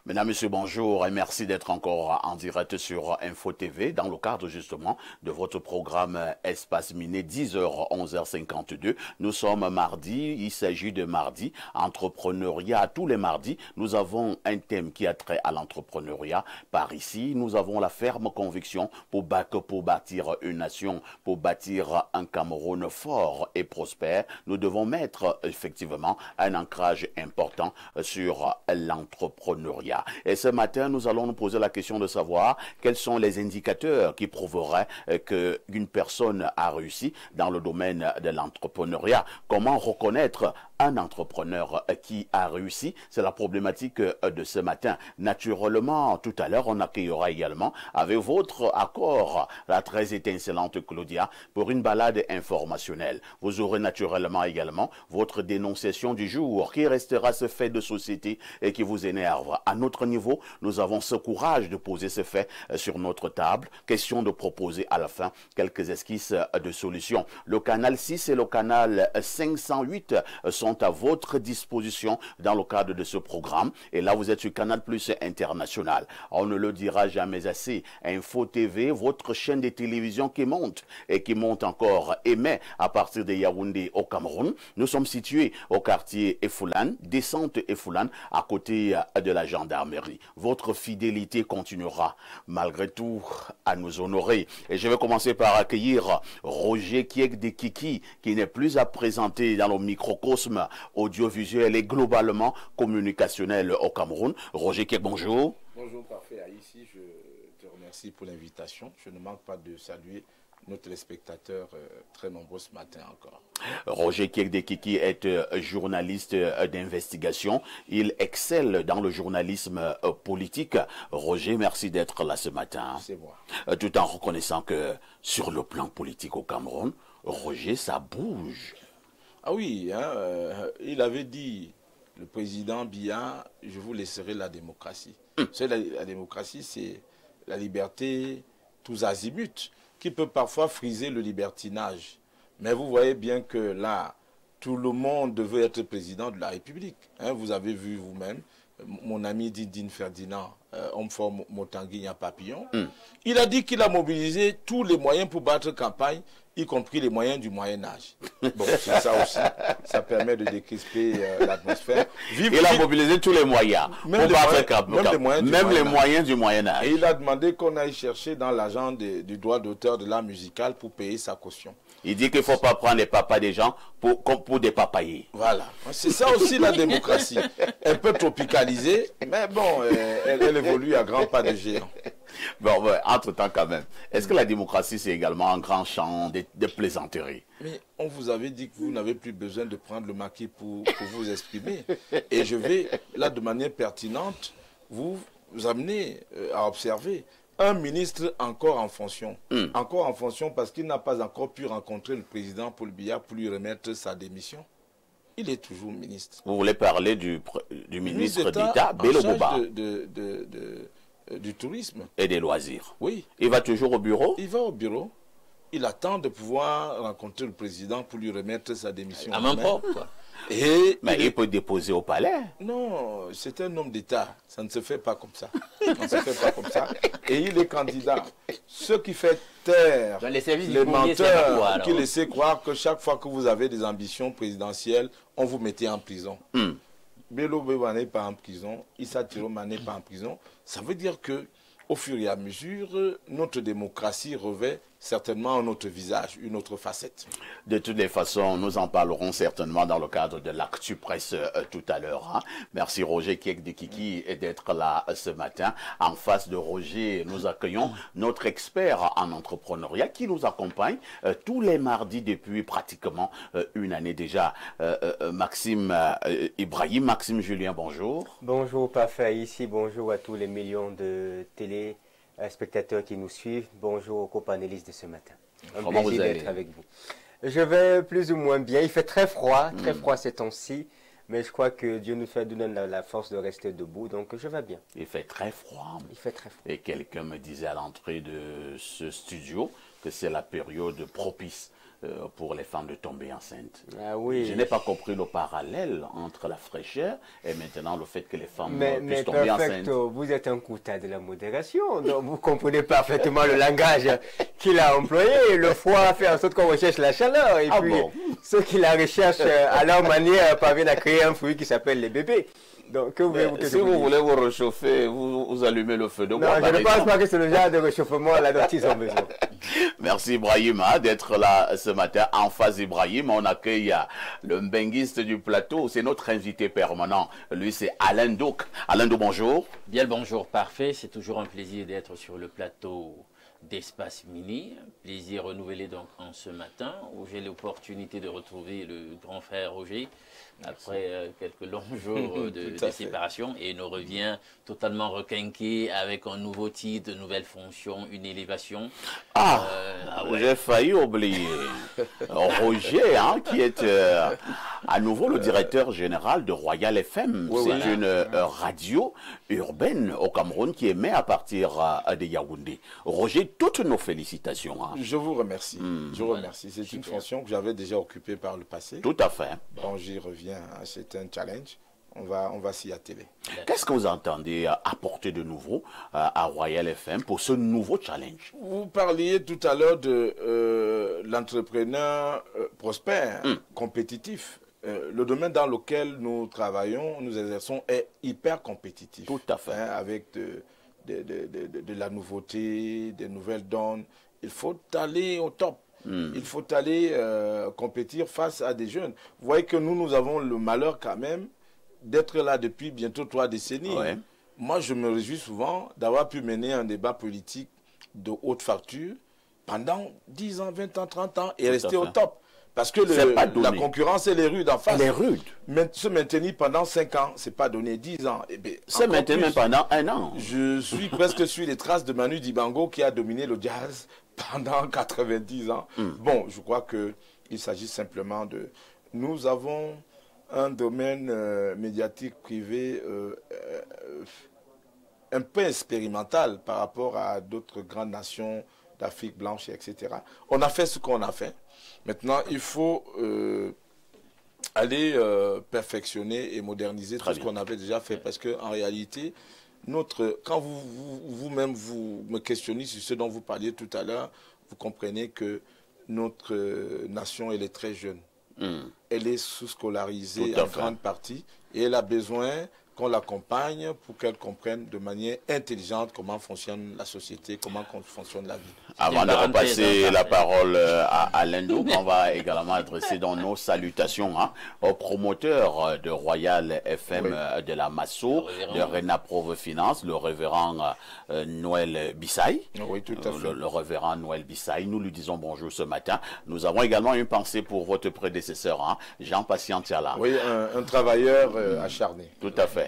Mesdames, Messieurs, bonjour et merci d'être encore en direct sur Info TV dans le cadre justement de votre programme Espace Miné 10h, 11h52. Nous sommes mardi, il s'agit de mardi, entrepreneuriat. Tous les mardis, nous avons un thème qui a trait à l'entrepreneuriat. Par ici, nous avons la ferme conviction pour bâtir une nation, pour bâtir un Cameroun fort et prospère. Nous devons mettre effectivement un ancrage important sur l'entrepreneuriat. Et ce matin, nous allons nous poser la question de savoir quels sont les indicateurs qui prouveraient qu'une personne a réussi dans le domaine de l'entrepreneuriat. Comment reconnaître un entrepreneur qui a réussi? C'est la problématique de ce matin. Naturellement, tout à l'heure, on accueillera également avec votre accord la très étincelante Claudia pour une balade informationnelle. Vous aurez naturellement également votre dénonciation du jour qui restera ce fait de société et qui vous énerve. À notre niveau, nous avons ce courage de poser ce fait sur notre table. Question de proposer à la fin quelques esquisses de solutions. Le canal 6 et le canal 508 sont à votre disposition dans le cadre de ce programme. Et là, vous êtes sur Canal Plus International. On ne le dira jamais assez. Info TV, votre chaîne de télévision qui monte et qui monte encore, émet à partir de Yaoundé au Cameroun. Nous sommes situés au quartier Efoulan, descente Efoulan, à côté de la gendarmerie. Votre fidélité continuera malgré tout à nous honorer. Et je vais commencer par accueillir Roger Kiek de Kiki, qui n'est plus à présenter dans le microcosme audiovisuel et globalement communicationnel au Cameroun. Roger Kiek, bonjour. Bonjour, parfait. Ici, je te remercie pour l'invitation. Je ne manque pas de saluer nos téléspectateurs très nombreux ce matin encore. Roger Kiek de Kiki est journaliste d'investigation. Il excelle dans le journalisme politique. Roger, merci d'être là ce matin. C'est moi. Tout en reconnaissant que sur le plan politique au Cameroun, Roger, ça bouge. Ah oui, hein, il avait dit, le président Biya, je vous laisserai la démocratie. La démocratie, c'est la liberté tous azimuts, qui peut parfois friser le libertinage. Mais vous voyez bien que là, tout le monde veut être président de la République. Hein, vous avez vu vous-même, mon ami Dindine Ferdinand, homme fort Motangui Papillon, il a dit qu'il a mobilisé tous les moyens pour battre campagne, y compris les moyens du Moyen-Âge. Bon, c'est ça aussi. Ça permet de décrisper l'atmosphère. Il a mobilisé tous les moyens pour battre campagne, même les moyens du Moyen-Âge. Et il a demandé qu'on aille chercher dans l'agent du droit d'auteur de l'art musical pour payer sa caution. Il dit qu'il ne faut pas prendre les papas des gens pour des papayer. Voilà. C'est ça aussi la démocratie. Un peu tropicalisée, mais bon, elle évolue à grands pas de géant. Bon, ouais, entre-temps quand même, est-ce que la démocratie c'est également un grand champ de plaisanterie? Mais on vous avait dit que vous n'avez plus besoin de prendre le maquis pour vous exprimer. Et je vais, là, de manière pertinente, vous amener à observer un ministre encore en fonction. Encore en fonction parce qu'il n'a pas encore pu rencontrer le président Paul Biya pour lui remettre sa démission. Il est toujours ministre. Vous voulez parler du ministre d'État, Bello Boba, du tourisme. Et des loisirs. Oui. Il va toujours au bureau? Il va au bureau. Il attend de pouvoir rencontrer le président pour lui remettre sa démission. À main propre, quoi. Mais il peut déposer au palais. Non, c'est un homme d'État. Ça ne se fait pas comme ça. Ça ne se fait pas comme ça. Et il est candidat. Ce qui fait taire les menteurs qui laissent croire que chaque fois que vous avez des ambitions présidentielles, on vous mettait en prison. Bello Boba n'est pas en prison. Issa Tiroma n'est pas en prison. Ça veut dire que au fur et à mesure, notre démocratie revêt certainement un autre visage, une autre facette. De toutes les façons, nous en parlerons certainement dans le cadre de l'Actu Presse tout à l'heure. Hein. Merci Roger Kiek de Kiki d'être là ce matin. En face de Roger, nous accueillons notre expert en entrepreneuriat qui nous accompagne tous les mardis depuis pratiquement une année déjà. Maxime Ibrahim, Maxime Julien, bonjour. Bonjour parfait ici, bonjour à tous les millions de téléspectateurs qui nous suivent. Bonjour aux copanélistes de ce matin. Un plaisir d'être avec vous. Je vais plus ou moins bien. Il fait très froid ces temps-ci. Mais je crois que Dieu nous fait donner la force de rester debout. Donc je vais bien. Il fait très froid. Il fait très froid. Et quelqu'un me disait à l'entrée de ce studio que c'est la période propice pour les femmes de tomber enceintes. Ah oui. Je n'ai pas compris le parallèle entre la fraîcheur et maintenant le fait que les femmes Mais puissent tomber enceintes. perfecto, vous êtes un couta de la modération, donc vous comprenez parfaitement le langage qu'il a employé. Le froid fait en sorte qu'on recherche la chaleur, et puis ceux qui la recherchent à leur manière parviennent à créer un fruit qui s'appelle les bébés. Donc, si vous voulez vous réchauffer, vous allumez le feu de bois. Non, je ne pense pas que c'est le genre de réchauffement là dont ils ont besoin. Merci Ibrahima d'être là ce matin. En face d'Ibrahim, on accueille le mbenguiste du plateau. C'est notre invité permanent. Lui, c'est Alain Douk. Alain Douk, bonjour. Bien le bonjour, parfait. C'est toujours un plaisir d'être sur le plateau d'Espace Mini. Plaisir renouvelé donc en ce matin où j'ai l'opportunité de retrouver le grand frère Roger après quelques longs jours de séparation, et il nous revient totalement requinqué avec un nouveau titre, de nouvelles fonctions, une élévation. Ouais. J'ai failli oublier Roger, hein, qui est à nouveau le directeur général de Royal FM. C'est une radio urbaine au Cameroun qui émet à partir de Yaoundé. Roger, toutes nos félicitations. Hein. Je vous remercie. Je vous remercie. C'est une fonction que j'avais déjà occupée par le passé. Tout à fait. Bon, j'y reviens. C'est un challenge. On va s'y atteler. Qu'est-ce que vous entendez apporter de nouveau à Royal FM pour ce nouveau challenge? Vous parliez tout à l'heure de l'entrepreneur prospère, compétitif. Le domaine dans lequel nous travaillons, nous exerçons est hyper compétitif. Tout à fait. Hein, avec de la nouveauté, des nouvelles donnes. Il faut aller au top. Il faut aller compétir face à des jeunes. Vous voyez que nous avons le malheur quand même d'être là depuis bientôt 3 décennies. Ouais. Moi, je me réjouis souvent d'avoir pu mener un débat politique de haute facture pendant 10 ans, 20 ans, 30 ans et rester au top. Parce que la concurrence, elle est rude en face. Elle est rude. Mais se maintenir pendant 5 ans, c'est pas donné 10 ans. Se maintenir même pendant 1 an. Je suis presque sur les traces de Manu Dibango qui a dominé le jazz pendant 90 ans. Bon, je crois qu'il s'agit simplement de... Nous avons un domaine médiatique privé un peu expérimental par rapport à d'autres grandes nations d'Afrique blanche, etc. On a fait ce qu'on a fait. Maintenant, il faut aller perfectionner et moderniser tout ce qu'on avait déjà fait. Parce qu'en réalité, quand vous-même vous me questionnez sur ce dont vous parliez tout à l'heure, vous comprenez que notre nation, elle est très jeune. Elle est sous-scolarisée en grande partie et elle a besoin qu'on l'accompagne pour qu'elle comprenne de manière intelligente comment fonctionne la société, comment fonctionne la vie. Avant de repasser la parole à Alain Douk, on va également adresser dans nos salutations au promoteur de Royal FM de la Masso, de Renapro Finance, le révérend Noël Bissaï. Oui, tout à fait. Le révérend Noël Bissaï. Nous lui disons bonjour ce matin. Nous avons également une pensée pour votre prédécesseur, Jean Patientiala. Oui, un travailleur acharné. Tout à fait.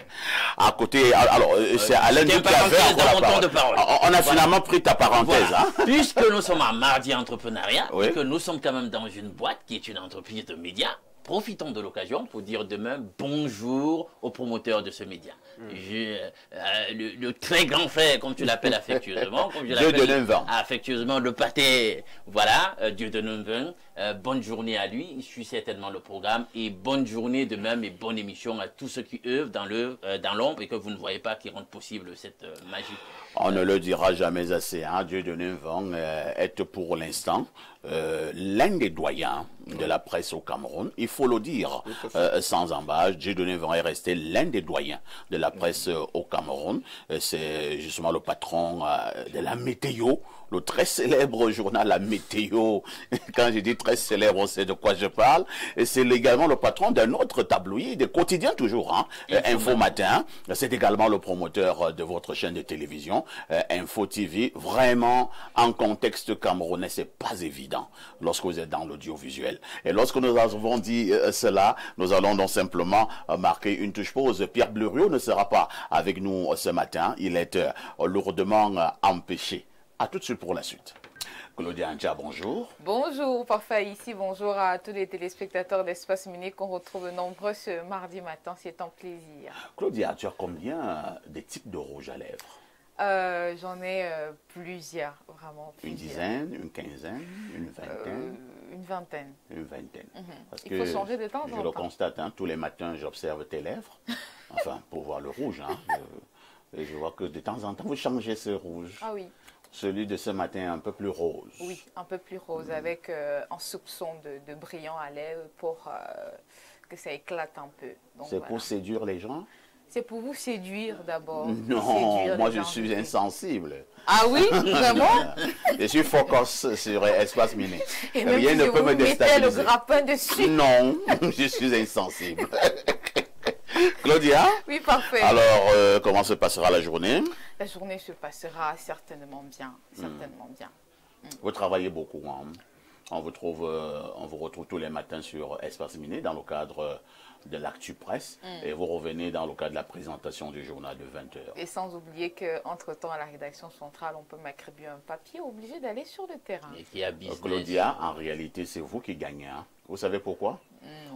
À côté, alors, c'est Alain Douk qui avait encore la parole. On a finalement pris ta parenthèse. Puisque nous sommes à Mardi Entrepreneuriat, et que nous sommes quand même dans une boîte qui est une entreprise de médias, profitons de l'occasion pour dire demain bonjour aux promoteurs de ce média. Le très grand frère, comme tu l'appelles affectueusement, comme je l'appelle affectueusement le pâté, voilà, Dieu de Neuvin. Bonne journée à lui, il suit certainement le programme, et bonne journée de même et bonne émission à tous ceux qui œuvrent dans l'ombre et que vous ne voyez pas, qui rendent possible cette magie. On ne le dira jamais assez, Dieu de Neuvin est pour l'instant l'un des doyens de la presse au Cameroun. Il faut le dire sans embâche, Dieu de Neuvin est resté l'un des doyens de la presse au Cameroun. C'est justement le patron de la météo, le très célèbre journal La Météo. Quand je dis très célèbre, on sait de quoi je parle. Et c'est également le patron d'un autre tabloïd, des quotidiens toujours, Info Matin. C'est également le promoteur de votre chaîne de télévision, Info TV. Vraiment, en contexte camerounais, c'est pas évident lorsque vous êtes dans l'audiovisuel. Et lorsque nous avons dit cela, nous allons donc simplement marquer une touche pause. Pierre Bleriot ne sera pas avec nous ce matin. Il est lourdement empêché. À tout de suite pour la suite. Claudia Ancha, bonjour. Bonjour, parfait ici. Bonjour à tous les téléspectateurs d'Espace Mini qu'on retrouve nombreux ce mardi matin. C'est un plaisir. Claudia, tu as combien de types de rouge à lèvres? J'en ai plusieurs, vraiment plusieurs. Une dizaine, une quinzaine, une vingtaine? Une vingtaine. Une vingtaine. Parce Il faut changer de temps en temps. Je le constate, hein, tous les matins, j'observe tes lèvres, enfin, pour voir le rouge. Hein, et je vois que de temps en temps, vous changez ce rouge. Ah oui. Celui de ce matin un peu plus rose. Oui, un peu plus rose, avec un soupçon de brillant à lèvres pour que ça éclate un peu. C'est pour séduire les gens? C'est pour vous séduire d'abord. Non, moi je suis insensible. Ah oui, vraiment? Je suis focus sur Espace Miné. Et même rien si ne peut me déstabiliser. Le grappin dessus. Non, je suis insensible. Claudia? Oui, parfait. Alors, comment se passera la journée? La journée se passera certainement bien. Certainement bien. Vous travaillez beaucoup, hein? On vous retrouve tous les matins sur Espace Miné dans le cadre de l'Actu Presse et vous revenez dans le cadre de la présentation du journal de 20h. Et sans oublier qu'entre-temps, à la rédaction centrale, on peut m'attribuer un papier obligé d'aller sur le terrain. Et qui a business. Claudia, en réalité, c'est vous qui gagnez. Hein? Vous savez pourquoi?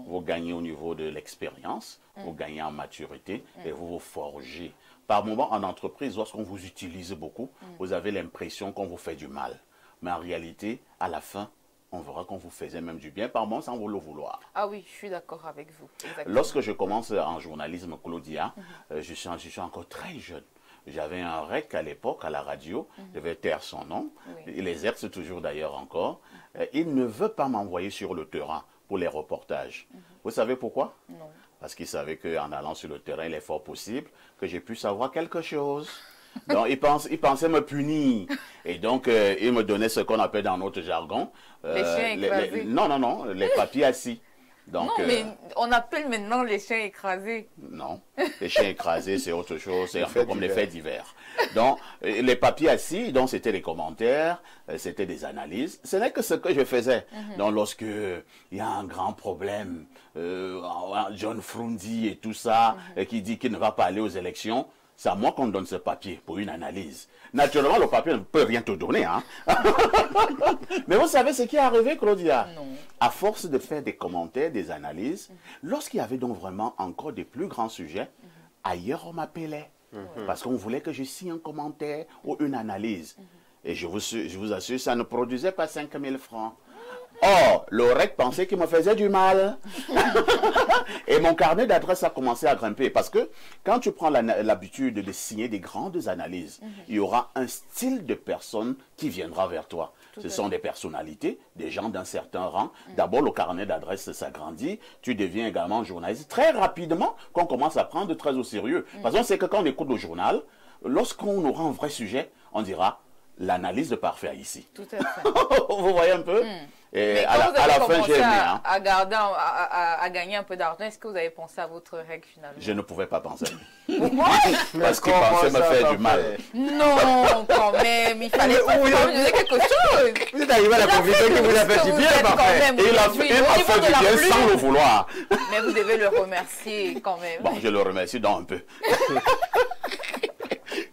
Vous gagnez au niveau de l'expérience, vous gagnez en maturité et vous vous forgez. Par moment, en entreprise, lorsqu'on vous utilise beaucoup, vous avez l'impression qu'on vous fait du mal. Mais en réalité, à la fin, on verra qu'on vous faisait même du bien, par moment sans vous le vouloir. Ah oui, je suis d'accord avec vous. Exactement. Lorsque je commence en journalisme, Claudia, je suis encore très jeune. J'avais un REC à l'époque, à la radio, je vais taire son nom, il exerce toujours d'ailleurs encore. Il ne veut pas m'envoyer sur le terrain pour les reportages. Vous savez pourquoi? Non. Parce qu'il savait qu'en allant sur le terrain, il est fort possible que j'ai pu savoir quelque chose. Donc, il pensait me punir. Et donc, il me donnait ce qu'on appelle dans notre jargon... les chiens écrasés. Non, les papiers assis. Donc, non, mais on appelle maintenant les chiens écrasés. Non, les chiens écrasés, c'est autre chose. C'est un peu comme les faits divers. Donc, les papiers assis, donc c'était les commentaires, c'était des analyses. Ce n'est que ce que je faisais. Donc, lorsque il y a un grand problème, John Frundi et tout ça, qui dit qu'il ne va pas aller aux élections, c'est à moi qu'on donne ce papier pour une analyse. Naturellement, le papier ne peut rien te donner. Hein? Mais vous savez ce qui est arrivé, Claudia? Non. À force de faire des commentaires, des analyses, lorsqu'il y avait donc vraiment encore des plus grands sujets, ailleurs on m'appelait. Parce qu'on voulait que je signe un commentaire ou une analyse. Et je vous assure, ça ne produisait pas 5 000 francs. Or, l'OREC pensait qu'il me faisait du mal. Et mon carnet d'adresse a commencé à grimper. Parce que quand tu prends l'habitude de signer des grandes analyses, il y aura un style de personne qui viendra vers toi. Ce sont des personnalités, des gens d'un certain rang. D'abord, le carnet d'adresse s'agrandit. Tu deviens également journaliste. Très rapidement, qu'on commence à prendre très au sérieux. Parce qu'on sait que quand on écoute le journal, lorsqu'on aura un vrai sujet, on dira l'analyse de parfait ici. Tout à fait. Vous voyez un peu? Et à la fin, j'ai aimé. Hein. À gagner un peu d'argent, est-ce que vous avez pensé à votre règle finalement? Je ne pouvais pas penser. Pourquoi? Parce qu'il pensait me faire du mal. Non, quand même, il fallait pas vous donner quelque chose. Vous êtes arrivé à la conviction que vous avez fait du bien, parfait. Il m'a fait du bien sans le vouloir. Mais vous devez le remercier quand même. Bon, je le remercie donc un peu.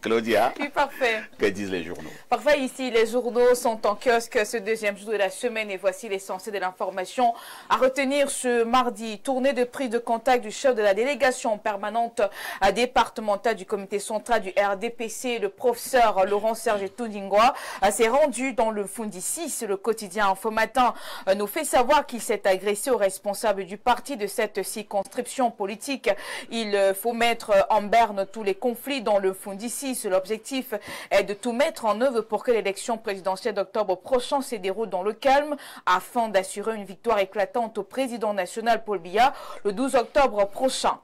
Claudia, oui, parfait. Que disent les journaux? Parfait, ici, les journaux sont en kiosque ce deuxième jour de la semaine et voici l'essentiel de l'information à retenir ce mardi. Tournée de prise de contact du chef de la délégation permanente départementale du comité central du RDPC, le professeur Laurent-Serge Toundingwa, s'est rendu dans le Fundi 6. Le quotidien Info Matin nous fait savoir qu'il s'est agressé aux responsables du parti de cette circonscription politique. Il faut mettre en berne tous les conflits dans le Fundi 6. L'objectif est de tout mettre en œuvre pour que l'élection présidentielle d'octobre prochain se déroule dans le calme afin d'assurer une victoire éclatante au président national Paul Biya le 12 octobre prochain.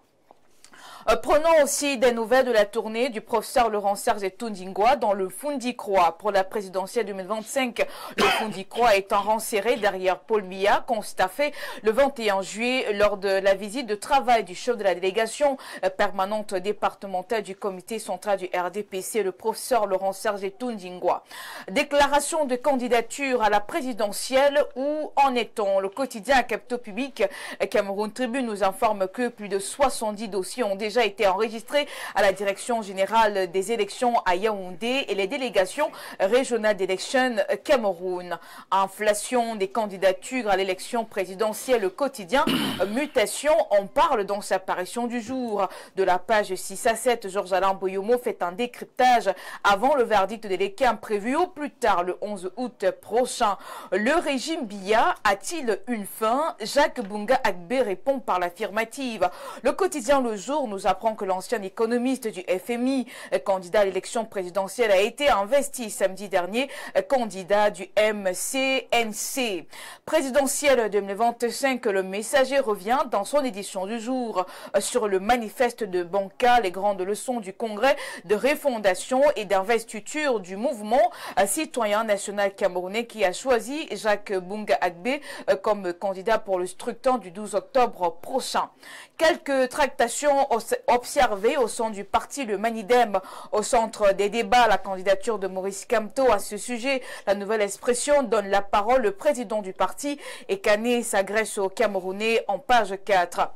Prenons aussi des nouvelles de la tournée du professeur Laurent-Serge Toundingwa dans le Fundi Croix. Pour la présidentielle 2025, le Fundi Croix est en rang serré derrière Paul Biya, constaté le 21 juillet lors de la visite de travail du chef de la délégation permanente départementale du comité central du RDPC, le professeur Laurent-Serge Toundingwa. Déclaration de candidature à la présidentielle, où en est-on? Le quotidien Capitaux Public Cameroun Tribune nous informe que plus de 70 dossiers ont déjà déjà été enregistrés à la Direction générale des élections à Yaoundé et les délégations régionales d'élections Cameroun. Inflation des candidatures à l'élection présidentielle quotidien, mutation, on parle dans sa parution du jour. De la page 6 à 7, Georges-Alain Boyomo fait un décryptage avant le verdict de l'ECAM prévu au plus tard le 11 août prochain. Le régime Biya a-t-il une fin? Jacques Bunga Agbe répond par l'affirmative. Le quotidien Le Jour nous apprend que l'ancien économiste du FMI, candidat à l'élection présidentielle, a été investi samedi dernier, candidat du MCNC. Présidentielle 2025, le Messager revient dans son édition du jour sur le manifeste de Banca, les grandes leçons du congrès de refondation et d'investiture du mouvement citoyen national camerounais qui a choisi Jacques Bunga Agbe comme candidat pour le scrutin du 12 octobre prochain. Quelques tractations observées au sein du parti Le Manidem. Au centre des débats, la candidature de Maurice Kamto. À ce sujet, la Nouvelle Expression donne la parole au président du parti et Kane s'agresse aux Camerounais en page 4.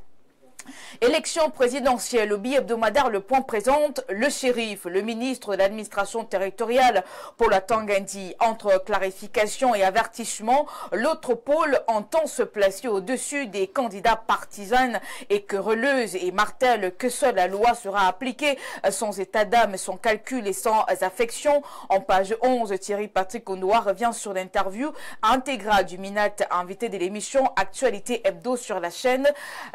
Élection présidentielle, au billet hebdomadaire Le Point présente le shérif, le ministre de l'administration territoriale pour la Tangandi. Entre clarification et avertissement, l'autre pôle entend se placer au-dessus des candidats partisans et querelleuses et martèle que seule la loi sera appliquée sans état d'âme, sans calcul et sans affection. En page 11, Thierry Patrick Ondoa revient sur l'interview intégrale du Minat, invité de l'émission Actualité Hebdo sur la chaîne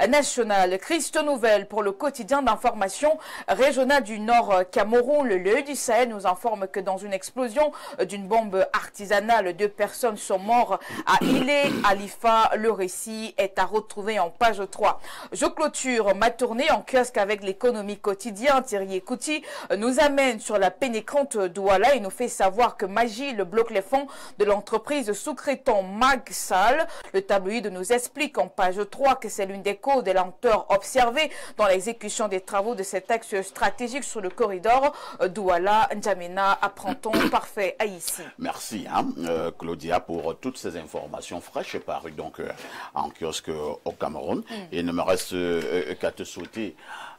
nationale. Triste nouvelle pour le quotidien d'information régional du Nord Cameroun. Le L'Œil du Sahel nous informe que dans une explosion d'une bombe artisanale, 2 personnes sont mortes à Ilé, Alifa. Le récit est à retrouver en page 3. Je clôture ma tournée en kiosque avec l'économie quotidien. Thierry Ekouti nous amène sur la pénétrante Douala et nous fait savoir que Magil bloque les fonds de l'entreprise sous-traitant Magsal. Le tabloïd nous explique en page 3 que c'est l'une des causes des lenteurs observé dans l'exécution des travaux de cet axe stratégique sur le corridor Douala-N'Djamena à Printemps parfait à ici. Merci Claudia pour toutes ces informations fraîches parues donc en kiosque au Cameroun. Et il ne me reste qu'à te souhaiter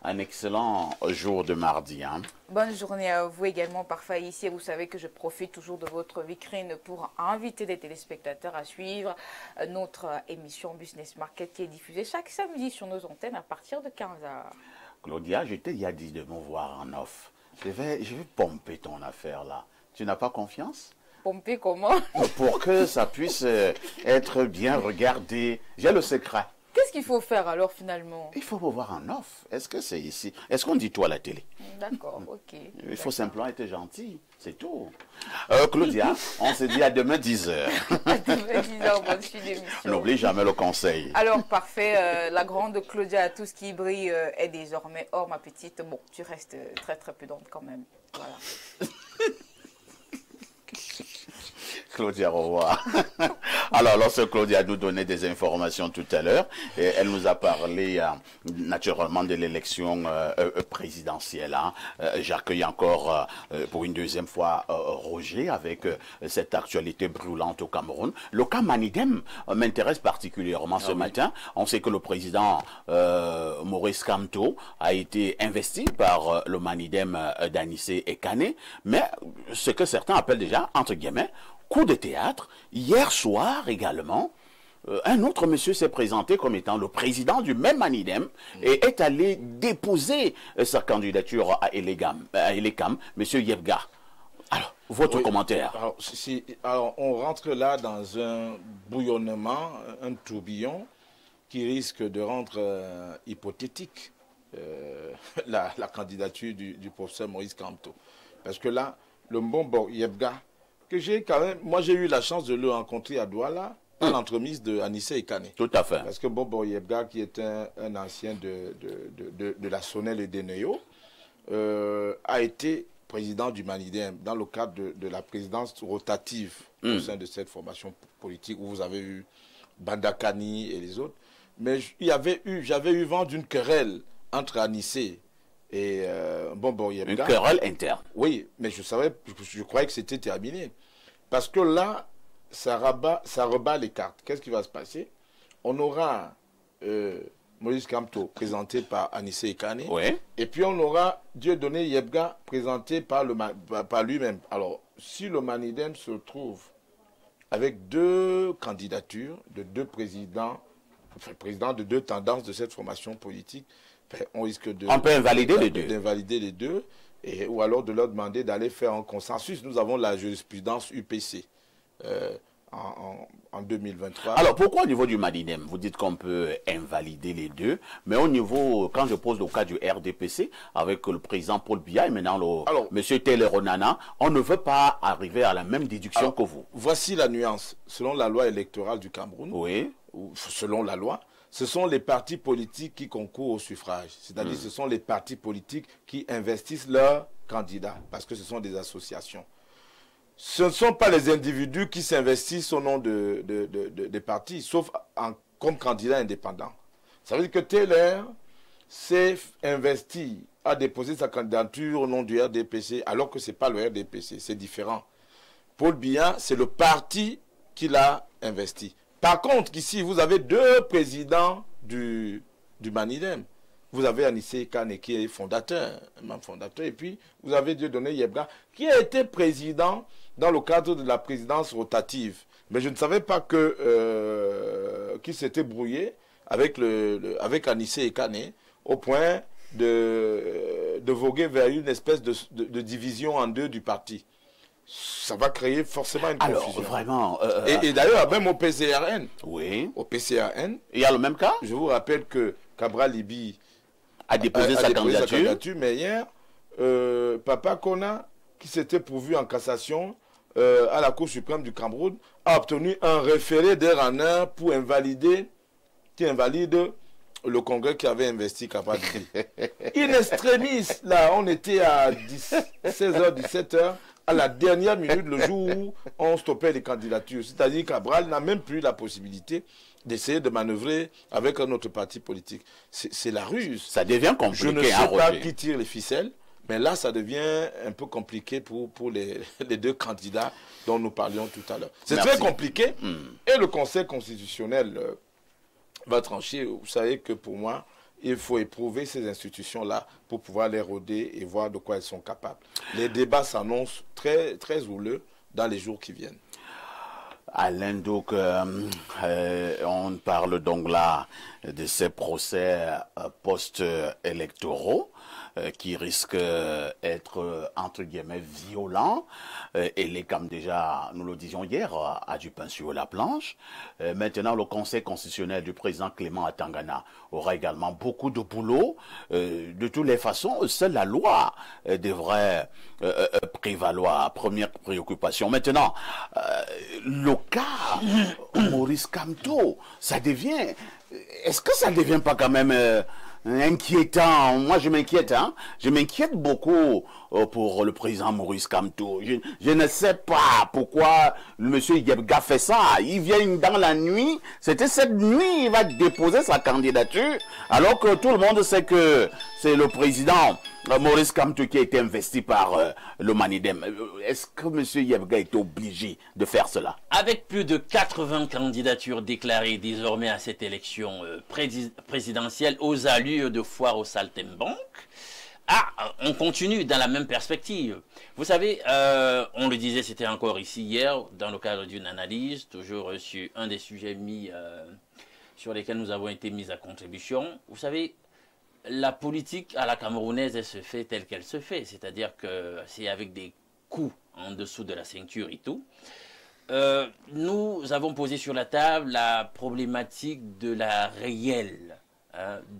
un excellent jour de mardi. Bonne journée à vous également, parfait ici. Vous savez que je profite toujours de votre vitrine pour inviter des téléspectateurs à suivre notre émission Business Market qui est diffusée chaque samedi sur nos antennes à partir de 15h. Claudia, je t'ai déjà dit de me voir en off. Je vais pomper ton affaire là. Tu n'as pas confiance? Pomper comment? Pour que ça puisse être bien regardé. J'ai le secret. Qu'est-ce qu'il faut faire alors finalement? Il faut me voir en off. Est-ce que c'est ici? Est-ce qu'on dit tout à la télé? D'accord, ok. Il faut simplement être gentil, c'est tout. Claudia, on se dit à demain 10h. À demain 10h, bonne suite d'émission. N'oublie jamais le conseil. Alors parfait, la grande Claudia, tout ce qui brille est désormais hors ma petite. Bon, tu restes très très prudente quand même. Voilà. Claudia, au revoir. Alors, lorsque Claudia nous donnait des informations tout à l'heure, elle nous a parlé naturellement de l'élection présidentielle. J'accueille encore pour une deuxième fois Roger avec cette actualité brûlante au Cameroun. Le cas Manidem m'intéresse particulièrement ce matin. On sait que le président Maurice Kamto a été investi par le Manidem d'Anissé et Kane, mais ce que certains appellent déjà, entre guillemets, coup de théâtre. Hier soir également, un autre monsieur s'est présenté comme étant le président du même Manidem et est allé déposer sa candidature à Elekam, monsieur Yebga. Alors, votre commentaire? Alors, on rentre là dans un bouillonnement, un tourbillon qui risque de rendre hypothétique la candidature du professeur Maurice Kamto. Parce que là, le bon Yebga, que j'ai quand même, moi j'ai eu la chance de le rencontrer à Douala, à l'entremise de Anissé et Kane. Tout à fait. Parce que Bobo Yebga, qui est un ancien de la Sonnelle et des Néo, a été président du Manidem dans le cadre de la présidence rotative au sein de cette formation politique où vous avez eu Bandakani et les autres. Mais j'avais eu vent d'une querelle entre Anissé et Bobo Yebga. Une querelle interne. Oui, mais je croyais que c'était terminé. Parce que là, ça rebat les cartes. Qu'est-ce qui va se passer? On aura Maurice Kamto, présenté par Anissé Ekane. Oui. Et puis on aura Dieudonné Yebga, présenté par lui-même. Alors, si le Manidem se trouve avec deux candidatures de deux présidents, présidents de deux tendances de cette formation politique, on risque de... On peut invalider les deux. D'invalider les deux, ou alors de leur demander d'aller faire un consensus. Nous avons la jurisprudence UPC en 2023. Alors, pourquoi au niveau du Manidem, vous dites qu'on peut invalider les deux, mais au niveau, quand je pose le cas du RDPC, avec le président Paul Biya et maintenant M. Taylor Onana, on ne veut pas arriver à la même déduction que vous. Voici la nuance. Selon la loi électorale du Cameroun, ou selon la loi, ce sont les partis politiques qui concourent au suffrage. C'est-à-dire ce sont les partis politiques qui investissent leurs candidats, parce que ce sont des associations. Ce ne sont pas les individus qui s'investissent au nom des partis, sauf comme candidat indépendant. Ça veut dire que Taylor s'est investi, a déposé sa candidature au nom du RDPC, alors que ce n'est pas le RDPC, c'est différent. Paul Biya, c'est le parti qui l'a investi. Par contre, ici, vous avez deux présidents du Manidem. Vous avez Anissé Ekane qui est fondateur, membre fondateur, et puis vous avez Dieudonné Yebga qui a été président dans le cadre de la présidence rotative. Mais je ne savais pas qu'il s'était brouillé avec Anissé Ekane au point de voguer vers une espèce de division en deux du parti. Ça va créer forcément une confusion. Vraiment... Et d'ailleurs, même au PCRN, au PCRN, il y a le même cas. Je vous rappelle que Cabral Libi a déposé sa candidature. Mais hier, Papa Kona, qui s'était pourvu en cassation à la Cour suprême du Cameroun, a obtenu un référé d'air en heure pour invalider, qui invalide le Congrès qui avait investi Cabral Libi. In extremis, là, on était à 16h, 17h, à la dernière minute, le jour où on stoppait les candidatures. C'est-à-dire qu'Cabral n'a même plus la possibilité d'essayer de manœuvrer avec un autre parti politique. C'est la ruse. Ça devient compliqué. Je ne sais pas qui tire les ficelles, mais là, ça devient un peu compliqué pour les deux candidats dont nous parlions tout à l'heure. C'est très compliqué. Et le Conseil constitutionnel va trancher. Vous savez que pour moi, il faut éprouver ces institutions-là pour pouvoir les rôder et voir de quoi elles sont capables. Les débats s'annoncent très, très houleux dans les jours qui viennent. Alain, donc, on parle donc là de ces procès post-électoraux qui risquent d'être, entre guillemets, violents. Et les comme déjà, nous le disions hier, a du pain sur la planche. Maintenant, le Conseil constitutionnel du président Clément Atangana aura également beaucoup de boulot. De toutes les façons, seule la loi devrait prévaloir. Première préoccupation. Maintenant, le cas Maurice Kamto, ça devient... Est-ce que ça ne devient pas quand même inquiétant? Moi, je m'inquiète. Hein? Je m'inquiète beaucoup pour le président Maurice Kamto. Je ne sais pas pourquoi le monsieur Yebga fait ça. Il vient dans la nuit. C'était cette nuit il va déposer sa candidature. Alors que tout le monde sait que c'est le président Maurice Kamto qui a été investi par le Manidem. Est-ce que monsieur Yebga est obligé de faire cela? Avec plus de 80 candidatures déclarées désormais à cette élection présidentielle aux allures de foire au saltimbanque, on continue dans la même perspective. Vous savez, on le disait, c'était encore ici hier, dans le cadre d'une analyse, toujours sur un des sujets sur lesquels nous avons été mis à contribution. Vous savez, la politique à la camerounaise, elle se fait telle qu'elle se fait, c'est-à-dire que c'est avec des coups en dessous de la ceinture et tout. Nous avons posé sur la table la problématique de la réelle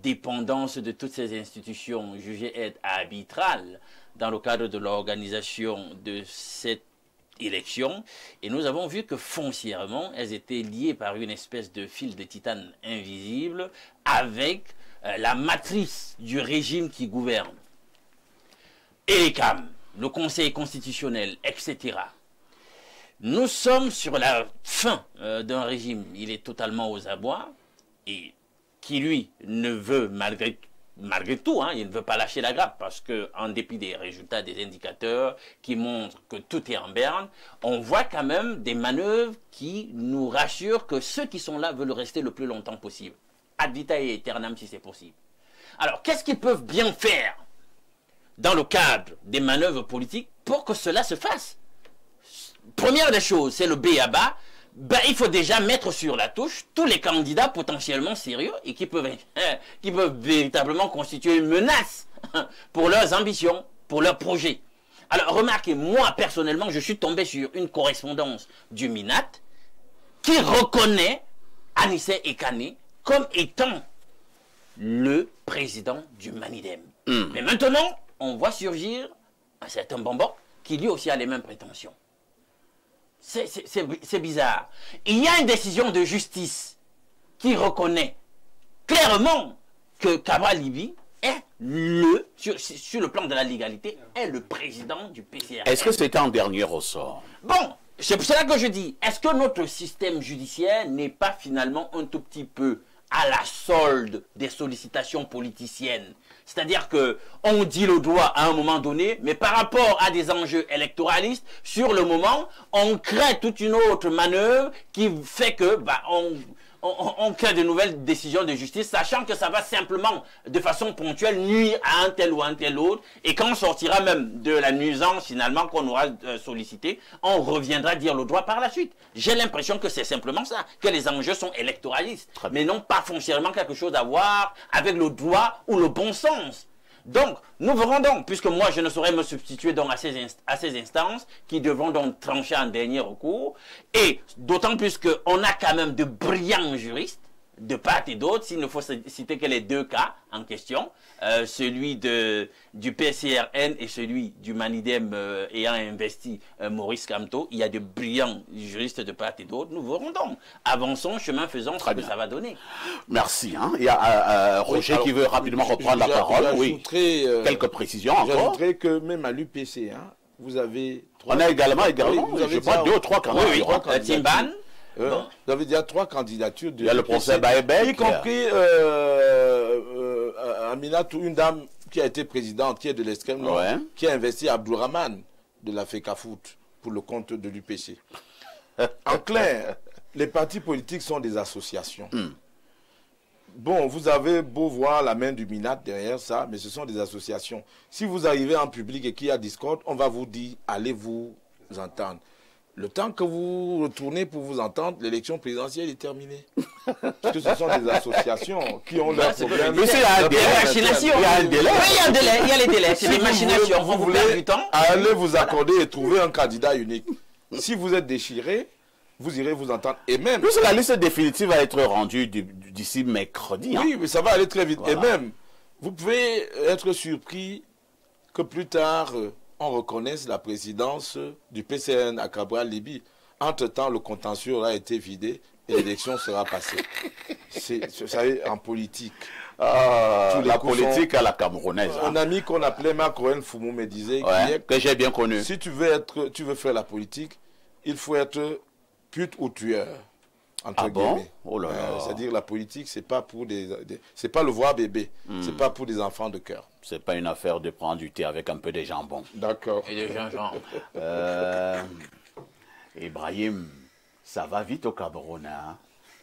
dépendance de toutes ces institutions jugées être arbitrales dans le cadre de l'organisation de cette élection. Et nous avons vu que foncièrement, elles étaient liées par une espèce de fil de titane invisible avec la matrice du régime qui gouverne. Et les CAM, le Conseil constitutionnel, etc. Nous sommes sur la fin d'un régime. Il est totalement aux abois et qui, lui, ne veut, malgré tout, hein, il ne veut pas lâcher la grappe parce qu'en dépit des résultats, des indicateurs qui montrent que tout est en berne, on voit quand même des manœuvres qui nous rassurent que ceux qui sont là veulent rester le plus longtemps possible. ad vitam aeternam si c'est possible. Alors, qu'est-ce qu'ils peuvent bien faire dans le cadre des manœuvres politiques pour que cela se fasse? Première des choses, c'est le b.a.-ba. Ben, il faut déjà mettre sur la touche tous les candidats potentiellement sérieux et qui peuvent véritablement constituer une menace pour leurs ambitions, pour leurs projets. Alors, remarquez, moi, personnellement, je suis tombé sur une correspondance du MINAT qui reconnaît Anissé Ekane comme étant le président du Manidem. Mais maintenant, on voit surgir un certain Bambon qui lui aussi a les mêmes prétentions. C'est bizarre. Il y a une décision de justice qui reconnaît clairement que Cabral Libye est sur le plan de la légalité, est le président du PCRN. Est-ce que c'était en dernier ressort? Bon, c'est pour cela que je dis, est-ce que notre système judiciaire n'est pas finalement un tout petit peu à la solde des sollicitations politiciennes? C'est-à-dire qu'on dit le droit à un moment donné, mais par rapport à des enjeux électoralistes, sur le moment, on crée toute une autre manœuvre qui fait que on crée de nouvelles décisions de justice, sachant que ça va simplement, de façon ponctuelle, nuire à un tel ou un tel autre. Et quand on sortira même de la nuisance, finalement, qu'on aura sollicité, on reviendra dire le droit par la suite. J'ai l'impression que c'est simplement ça, que les enjeux sont électoralistes, mais non pas foncièrement quelque chose à voir avec le droit ou le bon sens. Donc, nous verrons donc, puisque moi je ne saurais me substituer donc à ces instances qui devront donc trancher en dernier recours, et d'autant plus qu'on a quand même de brillants juristes, de part et d'autre, s'il ne faut citer que les deux cas en question, celui du PCRN et celui du Manidem ayant investi Maurice Kamto, il y a de brillants juristes de part et d'autre. Nous verrons donc. Avançons, chemin faisant, ce que ça va donner. Merci. Hein. Il y a Roger qui veut rapidement reprendre la parole. Oui. Quelques précisions encore. J'ajouterais que même à l'UPC, hein, vous avez... On a également, je crois, 2 ou 3 candidats. Oui, Timban. Vous avez déjà 3 candidatures. Il y a le procès Baébek. Y compris Aminatou, une dame qui a été présidente, qui est de l'extrême nord, qui a investi Abdourahmane de la FECAFOOT pour le compte de l'UPC. En clair, les partis politiques sont des associations. Bon, vous avez beau voir la main du MINAT derrière ça, mais ce sont des associations. Si vous arrivez en public et qu'il y a discorde, on va vous dire, allez vous entendre. Le temps que vous retournez pour vous entendre, l'élection présidentielle est terminée. Parce que ce sont des associations qui ont leurs problèmes. Mais il y a un délai. Il y a un délai. Oui, il y a un délai. Il y a les délais. C'est des machinations. Vous voulez du temps. Allez vous accorder et trouver un candidat unique. Si vous êtes déchiré, vous irez vous entendre. Et même... Plus la liste définitive va être rendue d'ici mercredi. Oui, mais ça va aller très vite. Voilà. Et même, vous pouvez être surpris que plus tard... on reconnaisse la présidence du PCN à Cabral Libye. Entre-temps, le contentieux aura été vidé et l'élection sera passée. Vous savez, en politique. La politique à la camerounaise. Un ami qu'on appelait Marc Cohen Foumou me disait que j'ai bien connu. Si tu veux faire la politique, il faut être pute ou tueur. Entre guillemets. Oh là là. C'est-à-dire la politique, c'est pas pour c'est pas le voir bébé, c'est pas pour des enfants de cœur. C'est pas une affaire de prendre du thé avec un peu de jambon. D'accord. Et de gingembre. Ibrahim, ça va vite au Cameroun. Hein?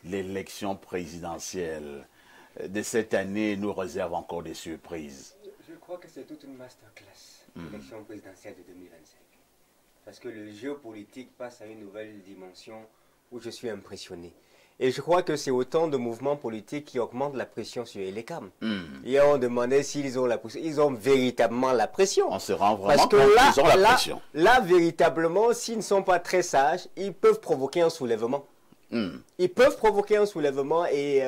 L'élection présidentielle de cette année nous réserve encore des surprises. Je crois que c'est toute une masterclass, l'élection présidentielle de 2025. Parce que le géopolitique passe à une nouvelle dimension où je suis impressionné. Et je crois que c'est autant de mouvements politiques qui augmentent la pression sur les CAM. Et on demandait s'ils ont la pression. Ils ont véritablement la pression. On se rend vraiment compte qu'ils ont la pression. Là, véritablement, s'ils ne sont pas très sages, ils peuvent provoquer un soulèvement. Ils peuvent provoquer un soulèvement et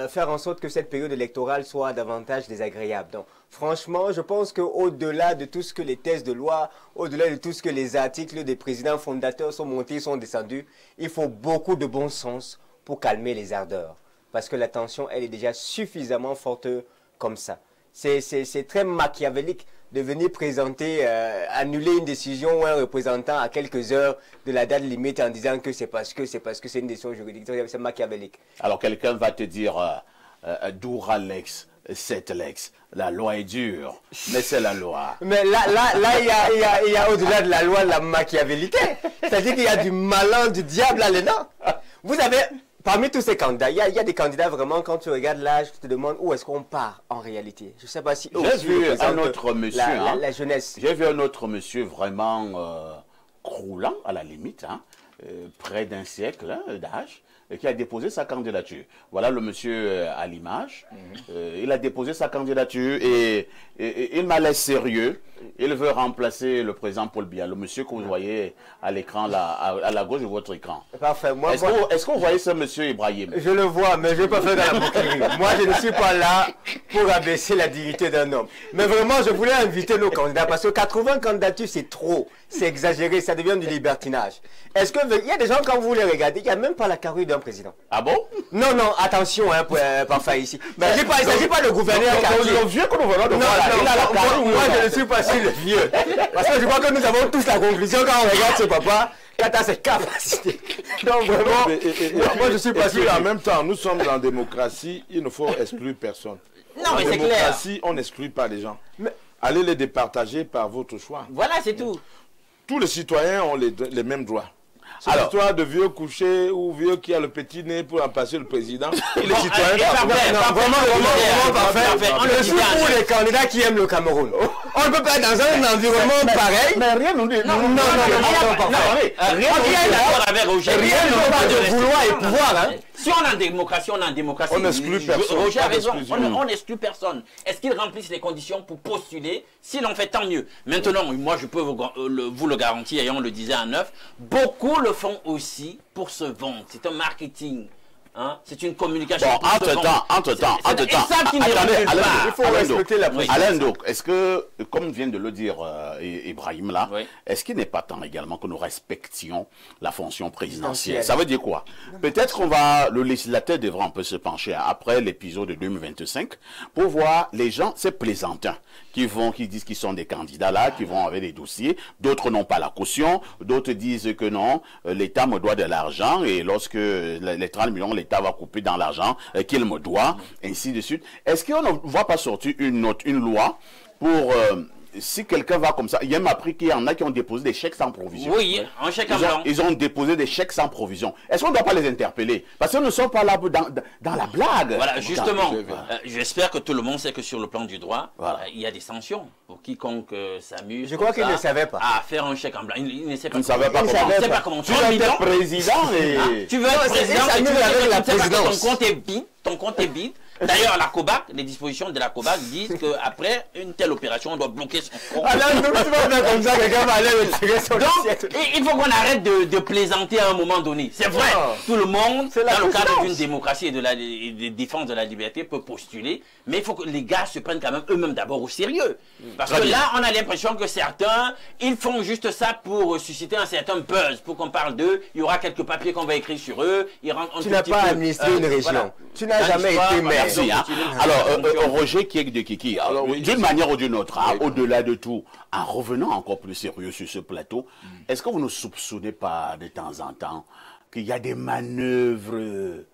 faire en sorte que cette période électorale soit davantage désagréable. Donc, franchement, je pense qu'au-delà de tout ce que les thèses de loi, au-delà de tout ce que les articles des présidents fondateurs sont montés, sont descendus, il faut beaucoup de bon sens pour calmer les ardeurs. Parce que la tension, elle est déjà suffisamment forte comme ça. C'est très machiavélique de venir présenter, annuler une décision ou un représentant à quelques heures de la date limite en disant que c'est parce que c'est une décision juridique. C'est machiavélique. Alors quelqu'un va te dire, Doura Lex, cette Lex, la loi est dure, mais c'est la loi. Mais là, il y a au-delà de la loi la machiavélité. C'est-à-dire qu'il y a du malin, du diable là-dedans. Vous avez Parmi tous ces candidats, il y a des candidats vraiment, quand tu regardes l'âge, tu te demandes où est-ce qu'on part en réalité. Je ne sais pas si... J'ai vu un autre monsieur, la jeunesse. J'ai vu un autre monsieur vraiment croulant, à la limite, près d'un siècle d'âge, qui a déposé sa candidature. Voilà le monsieur à l'image. Il a déposé sa candidature et il m'a l'air sérieux. Il veut remplacer le président Paul Biya, le monsieur que vous voyez à l'écran, à la gauche de votre écran. Parfait. Est-ce que vous voyez ce monsieur Ibrahim? Je le vois, mais je ne vais pas faire dans la bouclerie. Moi, je ne suis pas là pour abaisser la dignité d'un homme. Mais vraiment, je voulais inviter nos candidats parce que 80 candidatures, c'est trop. C'est exagéré, ça devient du libertinage. Est-ce qu'il y a des gens, quand vous les regardez, il n'y a même pas la carrure d'un président? Ah bon? Non, non, attention, parfois ici. Il ne s'agit pas de gouverner quartier. Le vieux que nous venons de voir là, il a la carrure. Moi, je ne suis pas si le vieux. Parce que je crois que nous avons tous la conclusion quand on regarde ce papa, quand à ses capacités. Donc vraiment, moi je suis pas sûr. En même temps, nous sommes en démocratie, il ne faut exclure personne. Non, mais en c'est clair. démocratie, on n'exclut pas les gens. Allez les départager par votre choix. Voilà, c'est tout. Tous les citoyens ont les mêmes droits. C'est Alors, l'histoire de vieux couché ou vieux qui a le petit nez pour remplacer le président. Et les Bon, citoyens... Vraiment parfait. Je suis pour les candidats qui aiment le Cameroun. On ne peut pas être dans un environnement pareil. Mais rien nous dit. Non, Rien n'est d'accord avec Roger. Rien ne pas de vouloir et pouvoir. Si on est en démocratie, on est en démocratie. On n'exclut personne. Roger a raison, d'exclusion. on n'exclut personne. Est-ce qu'ils remplissent les conditions pour postuler? S'ils l'ont fait, tant mieux. Maintenant, moi, je peux vous le garantir, et on le disait en neuf, beaucoup le font aussi pour se vendre. C'est un marketing. Hein? C'est une communication. Bon, entre-temps. Il faut respecter la présidence. Alain Douk, est-ce que, comme vient de le dire Ibrahim là, Oui. est-ce qu'il n'est pas temps également que nous respections la fonction présidentielle? Ça veut dire quoi? Peut-être le législateur devra un peu se pencher après l'épisode de 2025 pour voir les gens, ces plaisantins qui disent qu'ils sont des candidats là, qui vont avec des dossiers, d'autres n'ont pas la caution, d'autres disent que non, l'État me doit de l'argent et lorsque les 30 millions, l'État va couper dans l'argent qu'il me doit, ainsi de suite. Est-ce qu'on ne va pas sortir une loi pour... si quelqu'un va comme ça, il y a même appris qu'il y en a qui ont déposé des chèques sans provision. Oui, un chèque en blanc. Ils ont déposé des chèques sans provision. Est-ce qu'on ne doit pas les interpeller? Parce qu'ils ne sont pas là dans la blague. Voilà, justement, j'espère que tout le monde sait que sur le plan du droit, il y a des sanctions pour quiconque s'amuse. Je crois qu'il ne savait pas. À faire un chèque en blanc. Il ne sait pas. Il ne savait pas comment. Il ne sait pas comment. Tu veux être président et... Tu veux être président et tu avec la sais pas que présidence. ton compte est vide. D'ailleurs, la COBAC, les dispositions de la COBAC disent qu'après une telle opération, on doit bloquer son compte. Alors, donc, tu vas faire comme ça, quelqu'un va aller retirer son assiette. Donc, il faut qu'on arrête de plaisanter à un moment donné. C'est vrai, tout le monde, dans le cadre d'une démocratie et de défense de la liberté, peut postuler, mais il faut que les gars se prennent quand même eux-mêmes d'abord au sérieux. Parce que là, on a l'impression que certains, ils font juste ça pour susciter un certain buzz, pour qu'on parle d'eux, il y aura quelques papiers qu'on va écrire sur eux. Tu n'as pas administré une région. Tu n'as jamais été maire. Merci, hein. Alors, Roger Kiek de Kiki, d'une manière ou d'une autre, au-delà de tout, en revenant encore plus sérieux sur ce plateau, est-ce que vous ne soupçonnez pas de temps en temps qu'il y a des manœuvres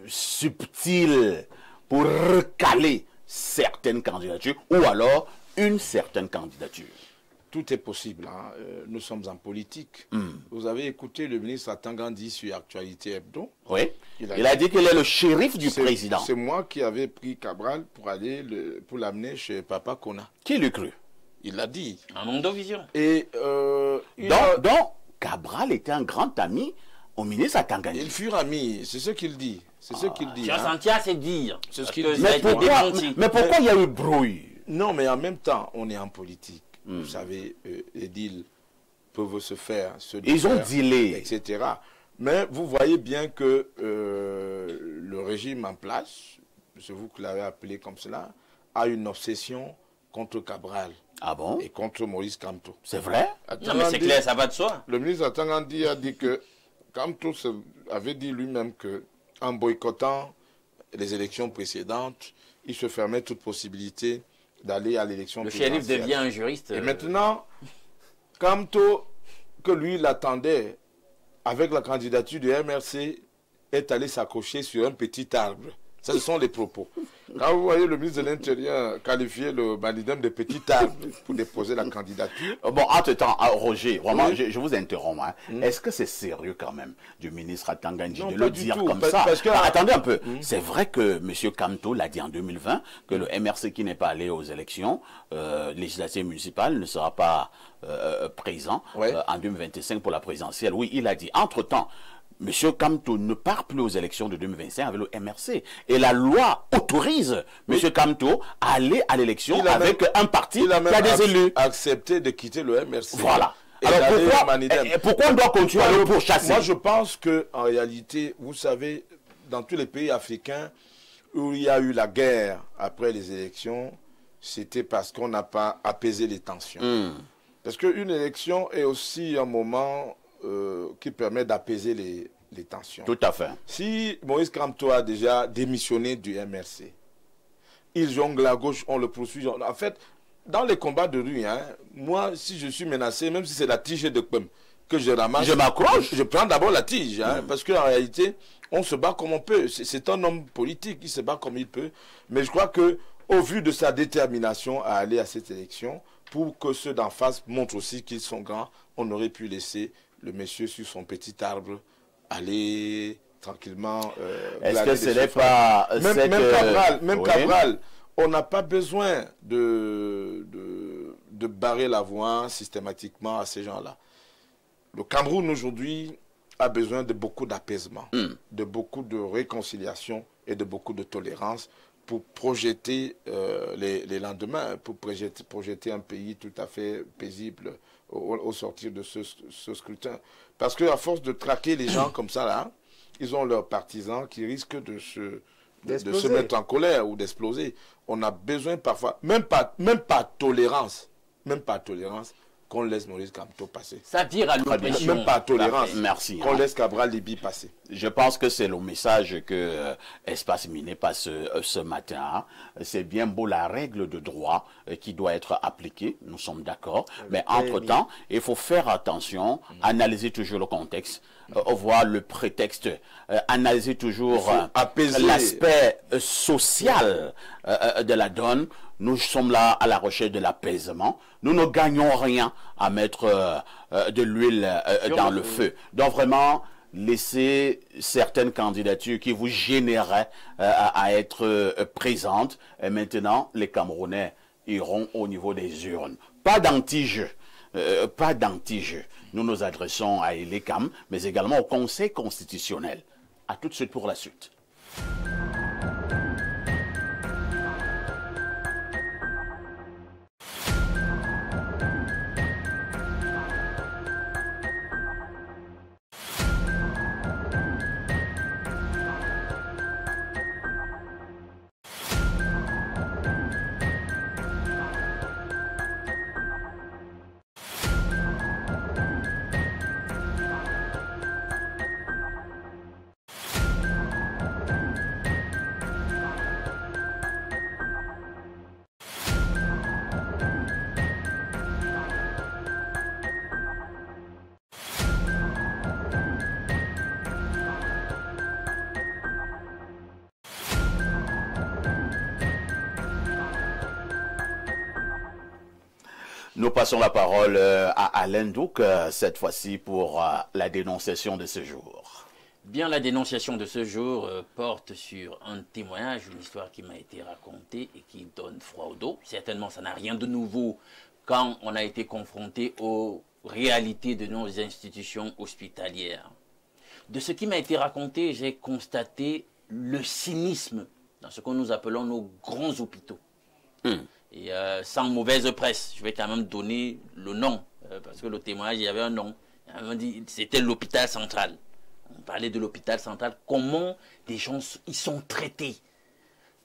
subtiles pour recaler certaines candidatures ou alors une certaine candidature? Tout est possible. Hein. Nous sommes en politique. Vous avez écouté le ministre Atangandi sur Actualité Hebdo. Oui. Il a dit qu'il est le shérif du président. C'est moi qui avais pris Cabral pour l'amener chez Papa Kona. Qui l'a cru? Il l'a dit. Un Mondovision. Et donc, Cabral était un grand ami au ministre Atangandi. Ils furent amis, c'est ce qu'il dit. C'est ce qu'il dit. Santia, c'est dire. C'est ce qu'il dit. Mais pourquoi il y a eu brouille? Non, mais en même temps, on est en politique. Vous savez, les deals peuvent se faire, ils ont dealé, etc. Mais vous voyez bien que le régime en place, c'est vous qui l'avez appelé comme cela, a une obsession contre Cabral. Ah bon? Et contre Maurice Kamto. C'est vrai? Non, mais c'est clair, ça va de soi. Le ministre Atangandi a dit que Kamto avait dit lui-même que en boycottant les élections précédentes, il se fermait toute possibilité d'aller à l'élection présidentielle. Le shérif devient un juriste. Et maintenant, Kamto, que lui l'attendait avec la candidature du MRC, est allé s'accrocher sur un petit arbre Ça, ce sont les propos. Quand vous voyez le ministre de l'Intérieur qualifier le Malidem de petit arbre pour déposer la candidature. Bon, entre-temps, Roger, vraiment, oui. je vous interromps. Hein. Est-ce que c'est sérieux quand même du ministre Atangandji de le dire comme ça? Parce que... attendez un peu. C'est vrai que M. Kamto l'a dit en 2020, que le MRC qui n'est pas allé aux élections législatives municipales ne sera pas présent en 2025 pour la présidentielle. Oui, il a dit. Entre-temps, M. Kamto ne part plus aux élections de 2025 avec le MRC. Et la loi autorise M. Kamto à aller à l'élection avec un parti qui a des élus. Accepté de quitter le MRC. Voilà. Alors pourquoi on doit continuer à le pourchasser? Moi, je pense qu'en réalité, vous savez, dans tous les pays africains où il y a eu la guerre après les élections, c'était parce qu'on n'a pas apaisé les tensions. Parce qu'une élection est aussi un moment qui permet d'apaiser les tensions. Tout à fait. Si Moïse Kamto a déjà démissionné du MRC, il jongle à gauche, on le poursuit. En fait, dans les combats de rue, hein, moi, si je suis menacé, même si c'est la tige de Pem que je ramasse, je m'accroche. Je prends d'abord la tige, hein, parce qu'en réalité, on se bat comme on peut. C'est un homme politique, il se bat comme il peut. Mais je crois que, au vu de sa détermination à aller à cette élection, pour que ceux d'en face montrent aussi qu'ils sont grands, on aurait pu laisser le monsieur sur son petit arbre aller tranquillement. Est-ce que ce n'est pas même Cabral, on n'a pas besoin de barrer la voie systématiquement à ces gens-là. Le Cameroun aujourd'hui a besoin de beaucoup d'apaisement, de beaucoup de réconciliation et de beaucoup de tolérance pour projeter les lendemains, pour projeter un pays tout à fait paisible au sortir de ce scrutin. Parce qu'à force de traquer les gens comme ça, là, ils ont leurs partisans qui risquent de se mettre en colère ou d'exploser. On a besoin parfois, même pas tolérance, qu'on laisse Moïse Kamto passer. Ça tire à l'oppression. Même pas tolérance. Merci. Qu'on laisse Cabral Libye passer. Je pense que c'est le message que Espace Miné passe ce matin. C'est bien beau la règle de droit qui doit être appliquée. Nous sommes d'accord. Mais entre-temps, il faut faire attention, analyser toujours le contexte, voir le prétexte, analyser toujours l'aspect social de la donne. Nous sommes là à la recherche de l'apaisement. Nous ne gagnons rien à mettre de l'huile dans le feu. Donc vraiment, laissez certaines candidatures qui vous généraient à être présentes. Et maintenant, les Camerounais iront au niveau des urnes. Pas d'anti-jeu. Pas d'anti-jeu. Nous nous adressons à Elecam, mais également au Conseil constitutionnel. À tout de suite pour la suite. Nous passons la parole à Alain Douk, cette fois-ci pour la dénonciation de ce jour. Bien, la dénonciation de ce jour porte sur un témoignage, une histoire qui m'a été racontée et qui donne froid au dos. Certainement, ça n'a rien de nouveau quand on a été confronté aux réalités de nos institutions hospitalières. De ce qui m'a été raconté, j'ai constaté le cynisme dans ce que nous appelons nos grands hôpitaux. Et sans mauvaise presse, je vais quand même donner le nom, parce que le témoignage, il y avait un nom. C'était l'hôpital central. On parlait de l'hôpital central. Comment des gens ils sont traités?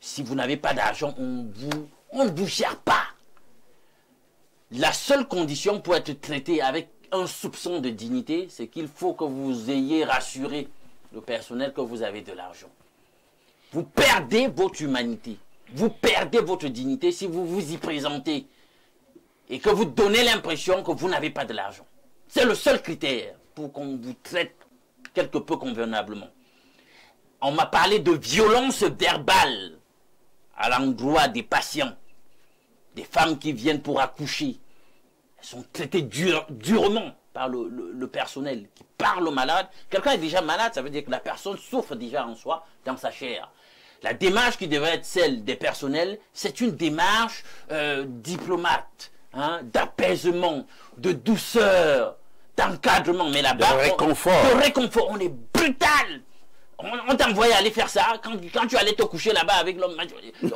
Si vous n'avez pas d'argent, on ne vous gère pas. La seule condition pour être traité avec un soupçon de dignité, c'est qu'il faut que vous ayez rassuré le personnel que vous avez de l'argent. Vous perdez votre humanité. Vous perdez votre dignité si vous vous y présentez et que vous donnez l'impression que vous n'avez pas de l'argent. C'est le seul critère pour qu'on vous traite quelque peu convenablement. On m'a parlé de violence verbale à l'endroit des patients, des femmes qui viennent pour accoucher. Elles sont traitées durement par le personnel qui parle au malade. Quelqu'un est déjà malade, ça veut dire que la personne souffre déjà en soi, dans sa chair. La démarche qui devrait être celle des personnels, c'est une démarche diplomate, hein, d'apaisement, de douceur, d'encadrement. Mais là-bas, de réconfort. On est brutal. On t'envoyait aller faire ça. Quand tu allais te coucher là-bas avec l'homme,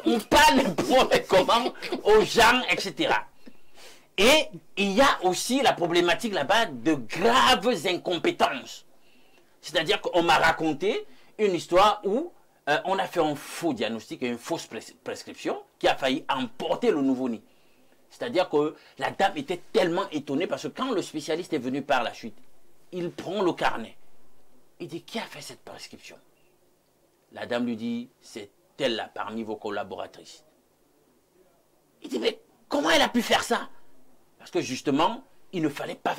on parle comment aux gens, etc. Et il y a aussi la problématique là-bas de graves incompétences. C'est-à-dire qu'on m'a raconté une histoire où on a fait un faux diagnostic et une fausse prescription qui a failli emporter le nouveau-né. C'est-à-dire que la dame était tellement étonnée parce que quand le spécialiste est venu par la suite, il prend le carnet. Il dit, qui a fait cette prescription? La dame lui dit, c'est elle-là parmi vos collaboratrices. Il dit, mais comment elle a pu faire ça? Parce que justement, il ne fallait pas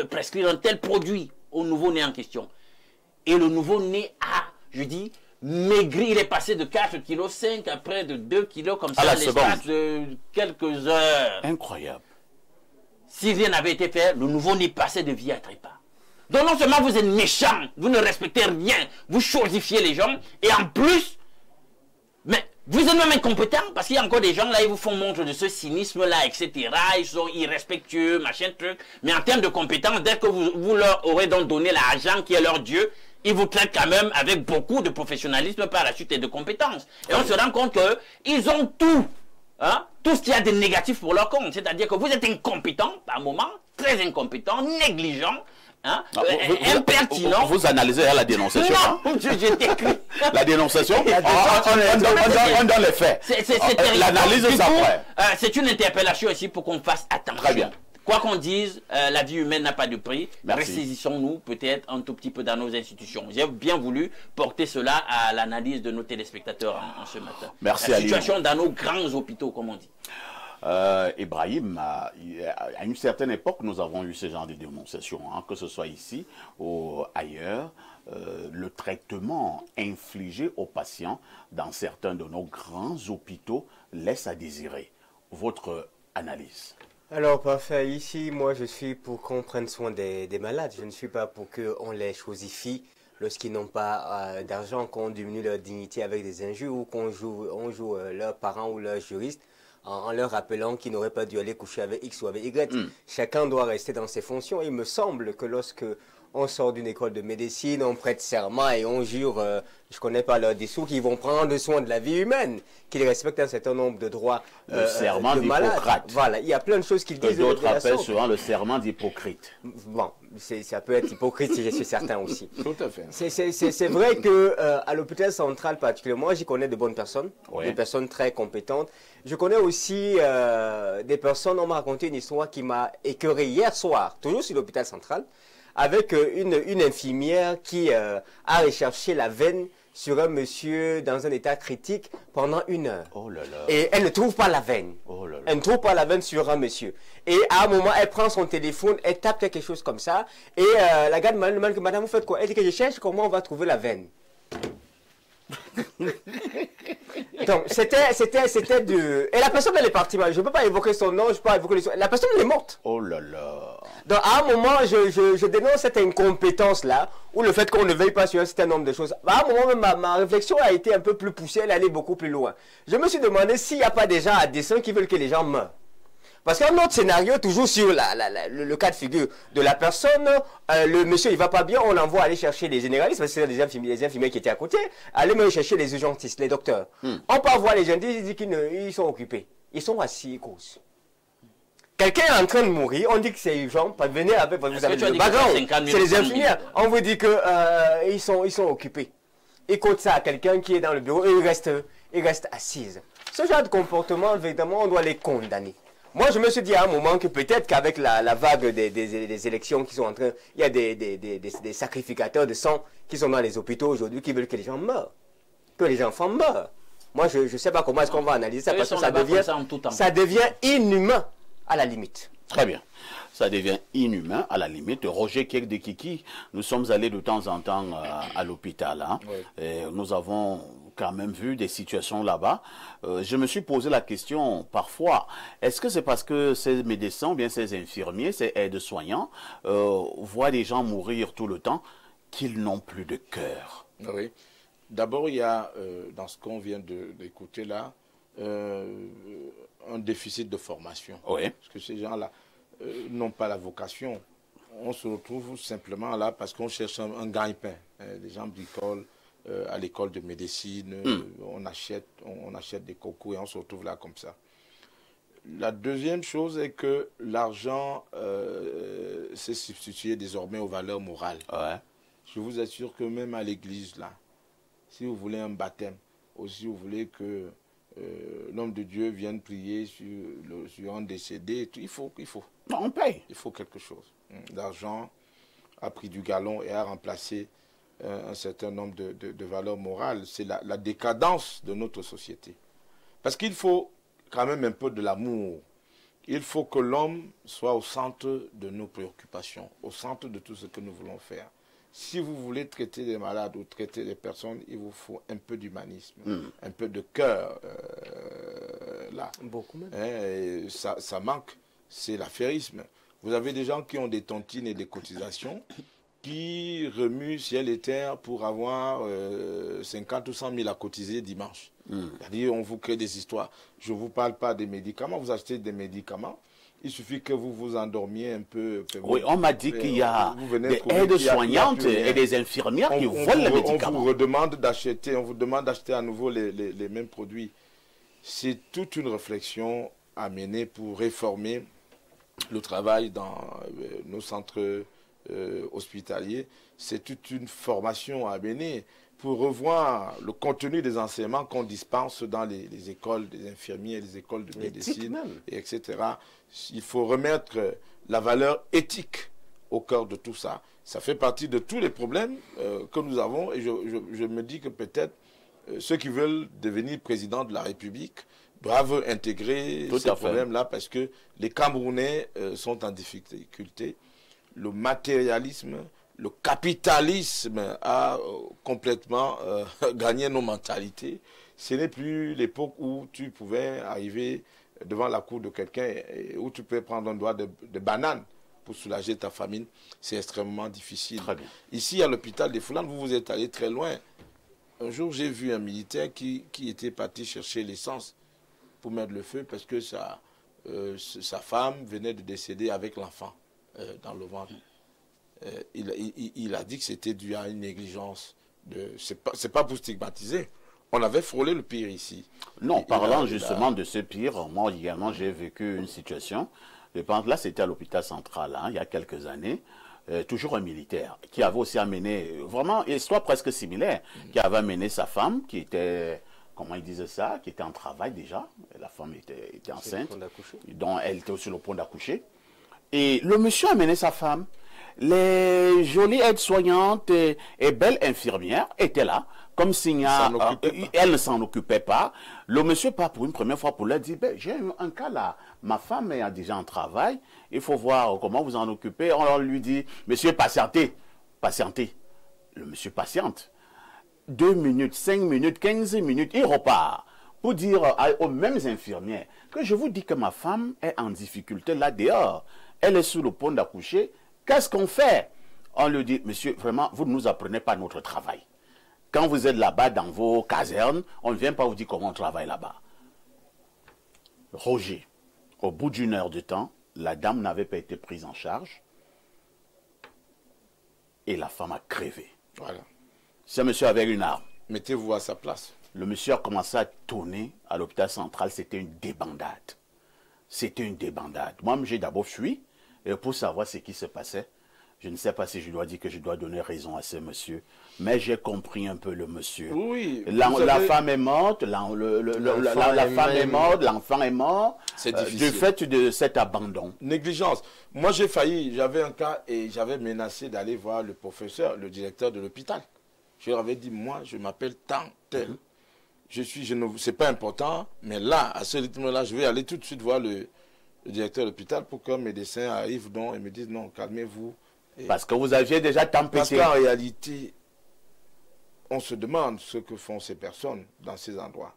prescrire un tel produit au nouveau-né en question. Et le nouveau-né a, je dis, maigri. Il est passé de 4,5 kg à près de 2 kg comme ça à l'espace de quelques heures. Incroyable. Si rien n'avait été fait, le nouveau-né passait de vie à trépas. Donc non seulement vous êtes méchants, vous ne respectez rien, vous chosifiez les gens, et en plus, mais vous êtes même incompétents, parce qu'il y a encore des gens là, ils vous font montre de ce cynisme-là, etc. Ils sont irrespectueux, machin truc. Mais en termes de compétences, dès que vous leur aurez donc donné l'argent qui est leur Dieu, ils vous traitent quand même avec beaucoup de professionnalisme par la suite et de compétences. Et on se rend compte qu'ils ont tout, hein, tout ce qu'il y a de négatif pour leur compte. C'est-à-dire que vous êtes incompétents, par moment, très incompétents, négligents, hein, impertinent. Vous analysez la dénonciation. Non, hein? je t'écris. La dénonciation, on donne les faits. L'analyse, c'est après. C'est une interpellation ici pour qu'on fasse attention. Très bien. Quoi qu'on dise, la vie humaine n'a pas de prix. Merci. Ressaisissons-nous peut-être un tout petit peu dans nos institutions. J'ai bien voulu porter cela à l'analyse de nos téléspectateurs en ce matin. Merci. La situation dans nos grands hôpitaux, comme on dit. Ibrahim, à une certaine époque, nous avons eu ce genre de dénonciation, hein, que ce soit ici ou ailleurs. Le traitement infligé aux patients dans certains de nos grands hôpitaux laisse à désirer. Votre analyse? Alors, parfait. Ici, moi, je suis pour qu'on prenne soin des malades. Je ne suis pas pour qu'on les chosifie lorsqu'ils n'ont pas d'argent, qu'on diminue leur dignité avec des injures ou qu'on joue leurs parents ou leurs juristes en leur rappelant qu'ils n'auraient pas dû aller coucher avec X ou avec Y. Chacun doit rester dans ses fonctions. Il me semble que lorsque on sort d'une école de médecine, on prête serment et on jure, je ne connais pas leur discours, qu'ils vont prendre soin de la vie humaine, qu'ils respectent un certain nombre de droits le serment d'Hippocrate. Voilà, il y a plein de choses qu'ils disent. D'autres appellent souvent le serment d'Hippocrate. Bon, ça peut être hypocrite si je suis certain aussi. Tout à fait. C'est vrai que à l'hôpital central particulièrement, j'y connais de bonnes personnes, oui, des personnes très compétentes. Je connais aussi des personnes, on m'a raconté une histoire qui m'a écœuré hier soir, toujours sur l'hôpital central, avec une infirmière qui a recherché la veine sur un monsieur dans un état critique pendant 1 heure. Oh là là. Et elle ne trouve pas la veine. Oh là là. Elle ne trouve pas la veine sur un monsieur. Et à un moment, elle prend son téléphone, elle tape quelque chose comme ça. Et la garde me demande, madame, vous faites quoi? Elle dit que je cherche comment on va trouver la veine. Donc, c'était de... Et la personne, elle est partie. Je ne peux pas évoquer son nom, je ne peux pas évoquer son... La personne, elle est morte. Oh là là. Donc, à un moment, je dénonce cette incompétence-là, ou le fait qu'on ne veille pas sur un certain nombre de choses. À un moment, même, ma réflexion a été un peu plus poussée, elle allait beaucoup plus loin. Je me suis demandé s'il n'y a pas des gens à dessein qui veulent que les gens meurent. Parce qu'un autre scénario, toujours sur le cas de figure de la personne, le monsieur il va pas bien, on l'envoie aller chercher les généralistes, parce que c'est les infirmiers qui étaient à côté, aller même chercher les urgentistes, les docteurs. On peut voir les gens, ils disent qu'ils sont occupés. Ils sont assis, ils causent. Quelqu'un est en train de mourir, on dit que c'est urgent, venez avec, vous avez le background, c'est les infirmières. On vous dit qu'ils sont occupés. Ils comptent ça à quelqu'un qui est dans le bureau et il reste assise. Ce genre de comportement, évidemment, on doit les condamner. Moi, je me suis dit à un moment que peut-être qu'avec la vague des élections qui sont en train, il y a des sacrificateurs de sang qui sont dans les hôpitaux aujourd'hui qui veulent que les gens meurent, que les enfants meurent. Moi, je ne sais pas comment est-ce qu'on va analyser ça, parce que ça devient inhumain à la limite. Très bien. ça devient inhumain à la limite. Roger Kekdekiki, nous sommes allés de temps en temps à l'hôpital. Hein, et nous avons quand même vu des situations là-bas. Je me suis posé la question parfois, est-ce que c'est parce que ces médecins, ou bien ces infirmiers, ces aides-soignants voient des gens mourir tout le temps, qu'ils n'ont plus de cœur? Oui. D'abord, il y a, dans ce qu'on vient d'écouter là, un déficit de formation. Oui. Parce que ces gens-là n'ont pas la vocation. On se retrouve simplement là parce qu'on cherche un gagne-pain. Les gens bricolent à l'école de médecine, on achète des concours et on se retrouve là comme ça. La deuxième chose est que l'argent s'est substitué désormais aux valeurs morales. Ouais. Je vous assure que même à l'église, là, si vous voulez un baptême, ou si vous voulez que l'homme de Dieu vienne prier sur un décédé, il faut. Non, on paye. Il faut quelque chose. L'argent a pris du galon et a remplacé un certain nombre de valeurs morales. C'est la décadence de notre société. Parce qu'il faut quand même un peu de l'amour. Il faut que l'homme soit au centre de nos préoccupations, au centre de tout ce que nous voulons faire. Si vous voulez traiter des malades ou traiter des personnes, il vous faut un peu d'humanisme, un peu de cœur. Là. Beaucoup même. Et ça manque, c'est l'affairisme. Vous avez des gens qui ont des tontines et des cotisations, qui remuent ciel et terre pour avoir 50 ou 100 000 à cotiser dimanche. C'est-à-dire, on vous crée des histoires. Je ne vous parle pas des médicaments, vous achetez des médicaments. Il suffit que vous vous endormiez un peu. Oui, on m'a dit qu'il y a des aides-soignantes et des infirmières qui volent les médicaments. On vous redemande d'acheter, on vous demande d'acheter à nouveau les mêmes produits. C'est toute une réflexion à mener pour réformer le travail dans nos centres hospitaliers. C'est toute une formation à mener pour revoir le contenu des enseignements qu'on dispense dans les écoles des infirmiers, les écoles de médecine, etc. Il faut remettre la valeur éthique au cœur de tout ça. Ça fait partie de tous les problèmes que nous avons et je me dis que peut-être ceux qui veulent devenir président de la République doivent intégrer ces problèmes-là parce que les Camerounais sont en difficulté. Le matérialisme, le capitalisme a complètement gagné nos mentalités. Ce n'est plus l'époque où tu pouvais arriver devant la cour de quelqu'un et où tu peux prendre un doigt de banane pour soulager ta famine. C'est extrêmement difficile. Ici, à l'hôpital des Foulandes, vous êtes allé très loin. Un jour, j'ai vu un militaire qui était parti chercher l'essence pour mettre le feu parce que sa femme venait de décéder avec l'enfant dans le ventre. Il a dit que c'était dû à une négligence. C'est pas pour stigmatiser. On avait frôlé le pire ici. Non, parlant justement de ce pire, moi également j'ai vécu une situation. Là, c'était à l'hôpital central, hein, il y a quelques années. Toujours un militaire qui avait aussi amené, vraiment, histoire presque similaire, qui avait amené sa femme, qui était, comment il disait ça, qui était en travail déjà. La femme était enceinte, donc elle était aussi sur le point d'accoucher. Et le monsieur a amené sa femme. Les jolies aides-soignantes et belles infirmières étaient là, comme si elle ne s'en occupait pas. Le monsieur part pour une première fois pour leur dire, ben, j'ai un cas là, ma femme est déjà en travail, il faut voir comment vous en occupez. On lui dit, monsieur, patientez, patientez. Le monsieur patiente. 2 minutes, 5 minutes, 15 minutes, il repart pour dire aux mêmes infirmières que je vous dis que ma femme est en difficulté là dehors. Elle est sur le point d'accoucher. Qu'est-ce qu'on fait? On lui dit, monsieur, vraiment, vous ne nous apprenez pas notre travail. Quand vous êtes là-bas dans vos casernes, on ne vient pas vous dire comment on travaille là-bas. Roger, au bout d'1 heure de temps, la dame n'avait pas été prise en charge et la femme a crevé. Voilà. Ce monsieur avait une arme. Mettez-vous à sa place. Le monsieur a commencé à tourner à l'hôpital central. C'était une débandade. C'était une débandade. Moi, j'ai d'abord fui. Et pour savoir ce qui se passait, je ne sais pas si je dois dire que je dois donner raison à ce monsieur, mais j'ai compris un peu le monsieur. Oui. La femme est morte, la femme est morte, l'enfant est mort, du fait de cet abandon. Négligence. Moi, j'ai failli, j'avais un cas et j'avais menacé d'aller voir le professeur, le directeur de l'hôpital. Je leur avais dit, moi, je m'appelle tant tel. C'est pas important, mais là, à ce rythme-là, je vais aller tout de suite voir le directeur de l'hôpital pour qu'un médecin arrive donc et me dise non, calmez-vous. Parce que vous aviez déjà tempêté. Parce qu'en réalité, on se demande ce que font ces personnes dans ces endroits.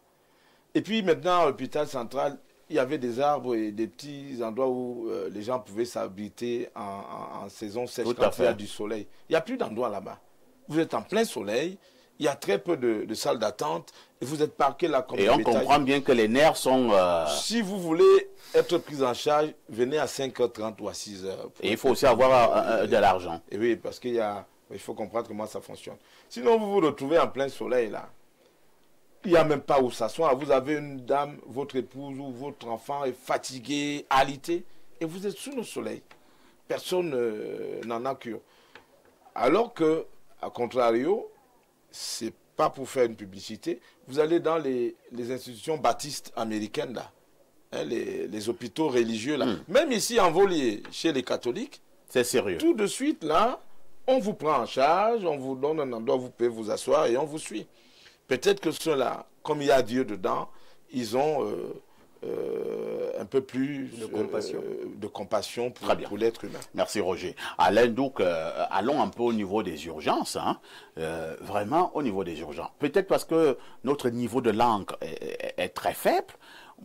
Et puis maintenant, à l'hôpital central, il y avait des arbres et des petits endroits où les gens pouvaient s'habiter en saison sèche quand il y a du soleil. Il n'y a plus d'endroits là-bas. Vous êtes en plein soleil. Il y a très peu de salles d'attente et vous êtes parqué là comme et on comprend bien que les nerfs sont... Si vous voulez être pris en charge, venez à 5h30 ou à 6h. Et il faut aussi avoir de l'argent. Et oui, parce qu'il faut comprendre comment ça fonctionne. Sinon, vous vous retrouvez en plein soleil là. Il n'y a même pas où s'asseoir. Vous avez une dame, votre épouse ou votre enfant est fatigué, alité, et vous êtes sous le soleil. Personne n'en a cure. Alors que, à contrario, c'est pas pour faire une publicité, vous allez dans les institutions baptistes américaines là, hein, les hôpitaux religieux là, même ici en Volier, chez les catholiques, c'est sérieux. Tout de suite là, on vous prend en charge, on vous donne un endroit où vous pouvez vous asseoir et on vous suit. Peut-être que ceux-là, comme il y a Dieu dedans, ils ont un peu plus de compassion pour l'être humain. Merci Roger. Alain, donc, allons un peu au niveau des urgences. Hein. Vraiment au niveau des urgences. Peut-être parce que notre niveau de langue est très faible.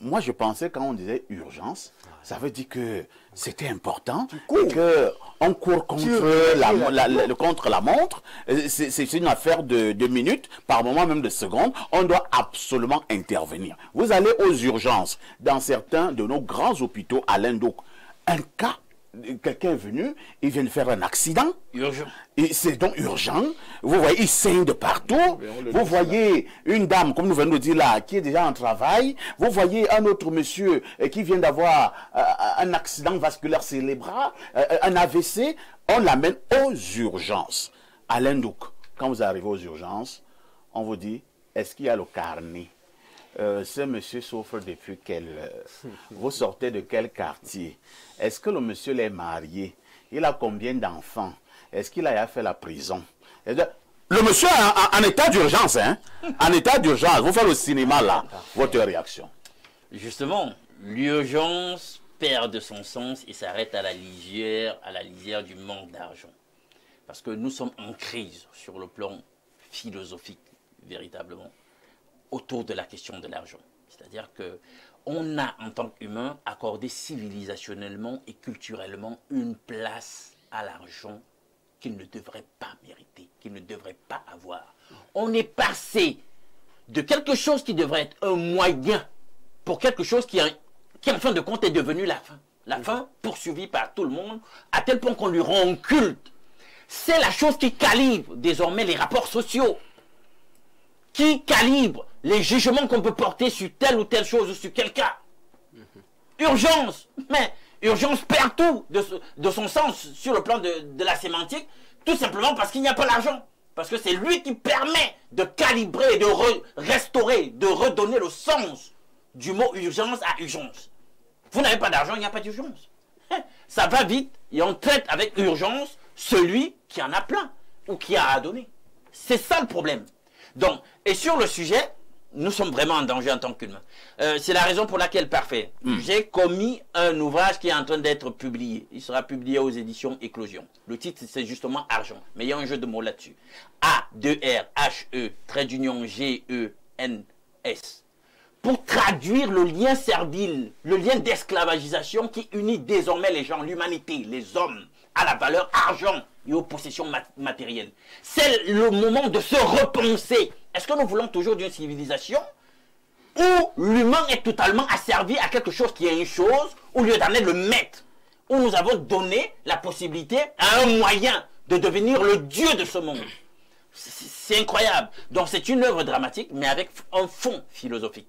Moi, je pensais quand on disait urgence, ça veut dire que c'était important, qu'on court contre la montre. C'est une affaire de minutes, par moment même de secondes. On doit absolument intervenir. Vous allez aux urgences dans certains de nos grands hôpitaux à l'Indoc. Un cas, quelqu'un est venu, il vient de faire un accident. Urgent. C'est donc urgent. Vous voyez, il saigne de partout. Vous voyez une dame, comme nous venons de dire là, qui est déjà en travail. Vous voyez un autre monsieur qui vient d'avoir un accident vasculaire cérébral, un AVC. On l'amène aux urgences. À l'Indouk, quand vous arrivez aux urgences, on vous dit, est-ce qu'il y a le carnet? Ce monsieur souffre depuis vous sortez de quel quartier? Est-ce que le monsieur est marié? Il a combien d'enfants? Est-ce qu'il a fait la prison? Le monsieur est en état d'urgence, hein? En état d'urgence. Vous faites le cinéma là. Votre réaction? Justement, l'urgence perd de son sens et s'arrête à la lisière du manque d'argent. Parce que nous sommes en crise sur le plan philosophique, véritablement, autour de la question de l'argent. C'est-à-dire qu'on a, en tant qu'humain, accordé civilisationnellement et culturellement une place à l'argent qu'il ne devrait pas mériter, qu'il ne devrait pas avoir. On est passé de quelque chose qui devrait être un moyen pour quelque chose qui en fin de compte, est devenu la fin. La fin poursuivie par tout le monde, à tel point qu'on lui rend culte. C'est la chose qui calibre désormais les rapports sociaux, qui calibre les jugements qu'on peut porter sur telle ou telle chose ou sur quel cas. Urgence, mais urgence perd tout de son sens sur le plan de la sémantique, tout simplement parce qu'il n'y a pas l'argent. Parce que c'est lui qui permet de calibrer, de restaurer, de redonner le sens du mot urgence à urgence. Vous n'avez pas d'argent, il n'y a pas d'urgence. Ça va vite et on traite avec urgence celui qui en a plein ou qui a à donner. C'est ça le problème. Donc, et sur le sujet, nous sommes vraiment en danger en tant qu'humains. C'est la raison pour laquelle, parfait, j'ai commis un ouvrage qui est en train d'être publié. Il sera publié aux éditions Éclosion. Le titre, c'est justement Argent. Mais il y a un jeu de mots là-dessus. A-2-R-H-E, trait d'union G-E-N-S. Pour traduire le lien servile, le lien d'esclavagisation qui unit désormais les gens, l'humanité, les hommes, à la valeur argent et aux possessions matérielles. C'est le moment de se repenser. Est-ce que nous voulons toujours d'une civilisation où l'humain est totalement asservi à quelque chose qui est une chose, au lieu d'en être le maître, où nous avons donné la possibilité à un moyen de devenir le Dieu de ce monde? C'est incroyable. Donc c'est une œuvre dramatique, mais avec un fond philosophique.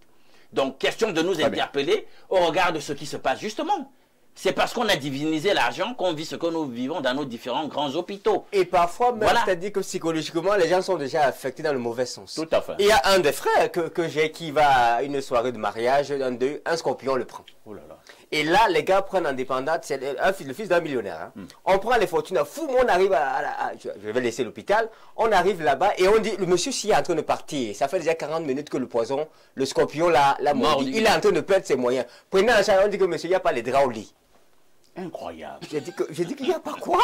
Donc question de nous interpeller au regard de ce qui se passe justement. C'est parce qu'on a divinisé l'argent qu'on vit ce que nous vivons dans nos différents grands hôpitaux. Et parfois, même, c'est-à-dire que psychologiquement, les gens sont déjà affectés dans le mauvais sens. Tout à fait. Il y a un des frères que j'ai qui va à une soirée de mariage, un scorpion le prend. Oh là là. Et là, les gars prennent indépendante, c'est le fils d'un millionnaire. Hein. On prend les fortunes, fou, on arrive je vais laisser l'hôpital, on arrive là-bas et on dit, le monsieur s'il est en train de partir, ça fait déjà 40 minutes que le poison, le scorpion l'a mordu, il est en train de perdre ses moyens. Prenez un chat, on dit que monsieur, il n'y a pas les draps au lit. Incroyable. J'ai dit qu'il n'y a pas quoi?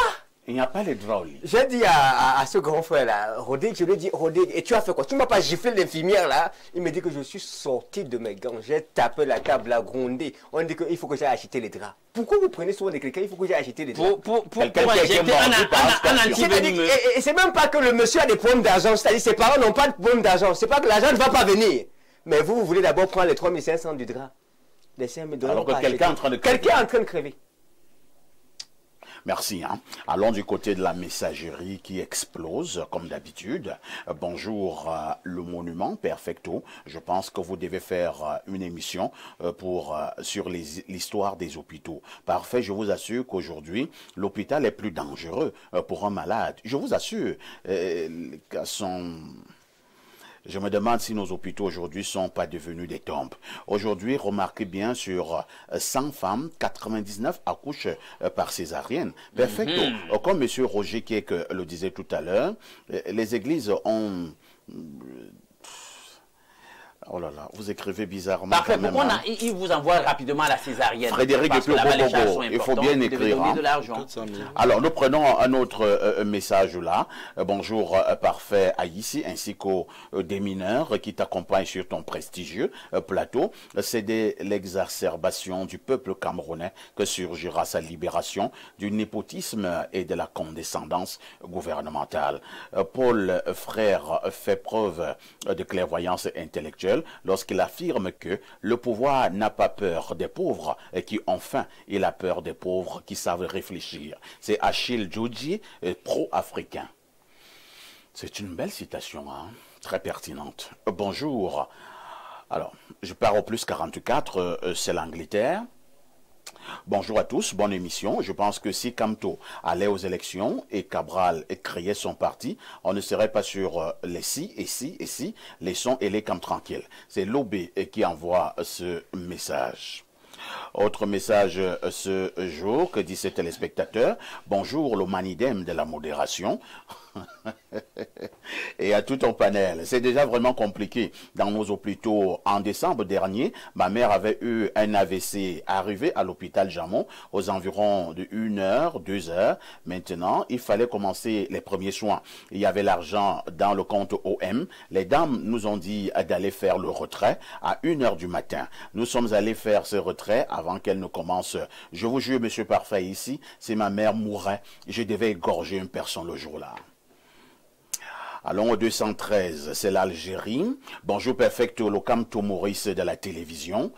Il n'y a pas les draps au lit. J'ai dit à ce grand frère là, Rodé, je lui ai dit, Rodé, et tu as fait quoi? Tu ne m'as pas giflé l'infirmière là? Il me dit que je suis sorti de mes gants, j'ai tapé la table, la grondé. On dit qu'il faut que j'aille acheter les draps. Pourquoi vous prenez soin de quelqu'un? Il faut que j'aille acheter les draps. Pour injecter un antivenimeux. Et c'est même pas que le monsieur a des problèmes d'argent, c'est-à-dire ses parents n'ont pas de problème d'argent. C'est pas que l'argent ne va pas venir. Mais vous voulez d'abord prendre les 3500 du drap. Les 5 000 $. Alors que quelqu'un est en train de crever. Quelqu'un est en train de crever. Merci. Hein. Allons du côté de la messagerie qui explose, comme d'habitude. Bonjour, le monument Perfecto. Je pense que vous devez faire une émission sur l'histoire des hôpitaux. Parfait, je vous assure qu'aujourd'hui, l'hôpital est plus dangereux pour un malade. Je vous assure Je me demande si nos hôpitaux aujourd'hui ne sont pas devenus des tombes. Aujourd'hui, remarquez bien, sur 100 femmes, 99 accouchent par césarienne. Perfecto. Comme M. Roger Kiek le disait tout à l'heure, les églises ont... Oh là là, vous écrivez bizarrement. Parfait, il vous envoie rapidement à la césarienne. Frédéric Bobo, il faut bien écrire. Hein. De l'argent. Alors, nous prenons un autre message là. Bonjour, parfait Aïssi, ainsi qu'aux démineurs qui t'accompagnent sur ton prestigieux plateau. C'est de l'exacerbation du peuple camerounais que surgira sa libération, du népotisme et de la condescendance gouvernementale. Paul Frère fait preuve de clairvoyance intellectuelle lorsqu'il affirme que le pouvoir n'a pas peur des pauvres et qui ont faim, il a peur des pauvres qui savent réfléchir. C'est Achille Djoudji, pro-africain. C'est une belle citation, hein? Très pertinente. Bonjour. Alors, je pars au plus 44, c'est l'Angleterre. Bonjour à tous, bonne émission. Je pense que si Camto allait aux élections et Cabral créait son parti, on ne serait pas sur les si et si et si, laissons-les comme tranquilles. C'est l'OB qui envoie ce message. Autre message ce jour que dit ce téléspectateur. Bonjour le manidem de la modération. Et à tout ton panel. C'est déjà vraiment compliqué dans nos hôpitaux. En décembre dernier, ma mère avait eu un AVC arrivé à l'hôpital Jamon aux environs de 1 heure, 2 heures. Maintenant, il fallait commencer les premiers soins. Il y avait l'argent dans le compte OM. Les dames nous ont dit d'aller faire le retrait à 1 heure du matin. Nous sommes allés faire ce retrait avant qu'elle ne commence. Je vous jure, monsieur Parfait, ici, si ma mère mourait, je devais égorger une personne le jour-là. Allons au 213, c'est l'Algérie. Bonjour Perfecto, le Camto Maurice de la télévision.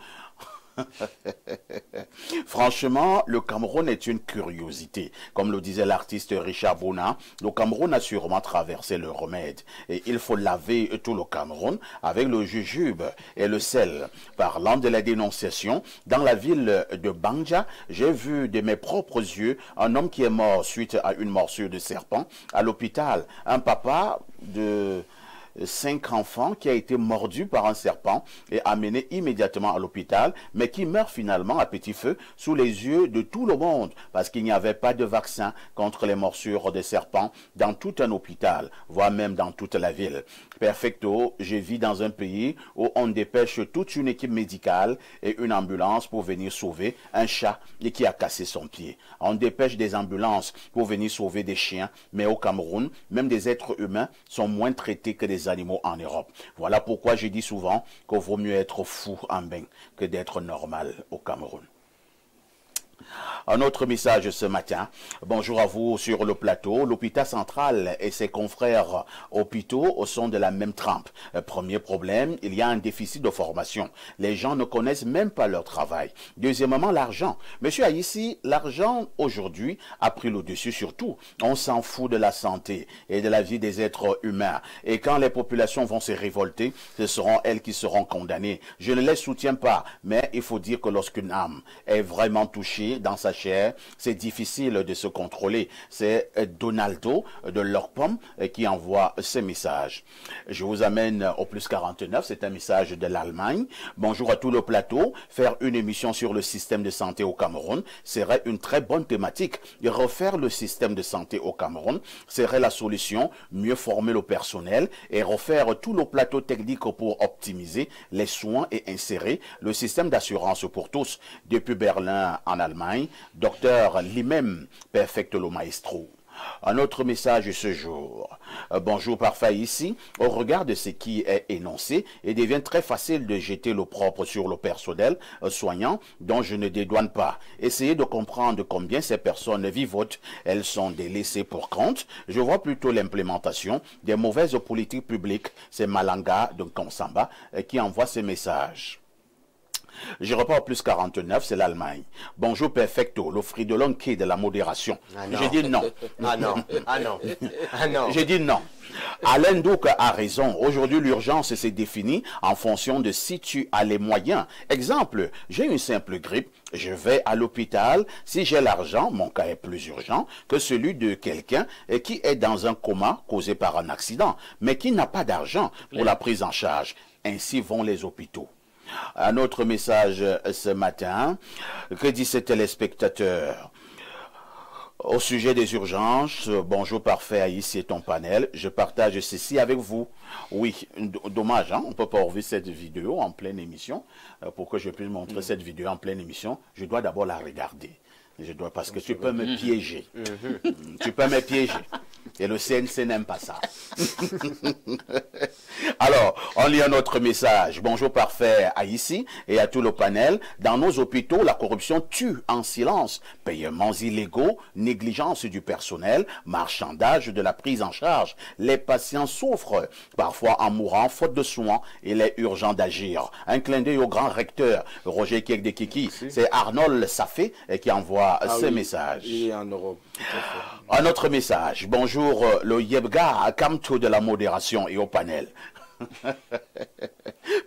Franchement, le Cameroun est une curiosité. Comme le disait l'artiste Richard Bouna, le Cameroun a sûrement traversé le remède. Et il faut laver tout le Cameroun avec le jujube et le sel. Parlant de la dénonciation, dans la ville de Banja, j'ai vu de mes propres yeux un homme qui est mort suite à une morsure de serpent à l'hôpital. Un papa de 5 enfants qui a été mordu par un serpent et amené immédiatement à l'hôpital, mais qui meurt finalement à petit feu sous les yeux de tout le monde parce qu'il n'y avait pas de vaccin contre les morsures de serpents dans tout un hôpital, voire même dans toute la ville. Perfecto, je vis dans un pays où on dépêche toute une équipe médicale et une ambulance pour venir sauver un chat qui a cassé son pied. On dépêche des ambulances pour venir sauver des chiens, mais au Cameroun, même des êtres humains sont moins traités que des animaux en Europe. Voilà pourquoi je dis souvent qu'il vaut mieux être fou en bain que d'être normal au Cameroun. Un autre message ce matin. Bonjour à vous sur le plateau. L'hôpital central et ses confrères hôpitaux sont de la même trempe. Premier problème, il y a un déficit de formation. Les gens ne connaissent même pas leur travail. Deuxièmement, l'argent. Monsieur Aïssi, l'argent aujourd'hui a pris le dessus sur tout. On s'en fout de la santé et de la vie des êtres humains. Et quand les populations vont se révolter, ce seront elles qui seront condamnées. Je ne les soutiens pas, mais il faut dire que lorsqu'une âme est vraiment touchée engagé dans sa chair, c'est difficile de se contrôler. C'est Donaldo de Lorpom qui envoie ce message. Je vous amène au plus 49, c'est un message de l'Allemagne. Bonjour à tout le plateau. Faire une émission sur le système de santé au Cameroun serait une très bonne thématique. Et refaire le système de santé au Cameroun serait la solution. Mieux former le personnel et refaire tout le plateau technique pour optimiser les soins et insérer le système d'assurance pour tous. Depuis Berlin en Allemagne, Dr Limem Perfecto lo Maestro. Un autre message ce jour. Bonjour parfait ici. Au regard de ce qui est énoncé, il devient très facile de jeter l'opprobre sur le personnel soignant dont je ne dédouane pas. Essayez de comprendre combien ces personnes vivotent. Elles sont délaissées pour compte. Je vois plutôt l'implémentation des mauvaises politiques publiques. C'est Malanga de Konsamba qui envoie ces messages. Je repars au plus 49, c'est l'Allemagne. Bonjour perfecto, le fridolon qui est de la modération. J'ai dit non. Ah non, ah non, ah non. J'ai dit non. Alain Douk a raison. Aujourd'hui, l'urgence s'est définie en fonction de si tu as les moyens. Exemple, j'ai une simple grippe, je vais à l'hôpital. Si j'ai l'argent, mon cas est plus urgent que celui de quelqu'un qui est dans un coma causé par un accident, mais qui n'a pas d'argent pour la prise en charge. Ainsi vont les hôpitaux. Un autre message ce matin, que dit ce téléspectateur? Au sujet des urgences, bonjour parfait, ici est ton panel, je partage ceci avec vous. Oui, dommage, hein? On ne peut pas ouvrir cette vidéo en pleine émission. Pour que je puisse montrer cette vidéo en pleine émission, je dois d'abord la regarder. Parce que tu peux me piéger. Tu peux me piéger. Et le CNC n'aime pas ça. Alors, on lit un autre message. Bonjour parfait à ici et à tout le panel. Dans nos hôpitaux, la corruption tue en silence. Paiements illégaux, négligence du personnel, marchandage de la prise en charge. Les patients souffrent, parfois en mourant, faute de soins. Il est urgent d'agir. Un clin d'œil au grand recteur, Roger Kiekdekiki. C'est Arnold Safé qui envoie ce message. Il est en Europe. Un autre message. Bonjour, le Yebga Kamto de la modération et au panel.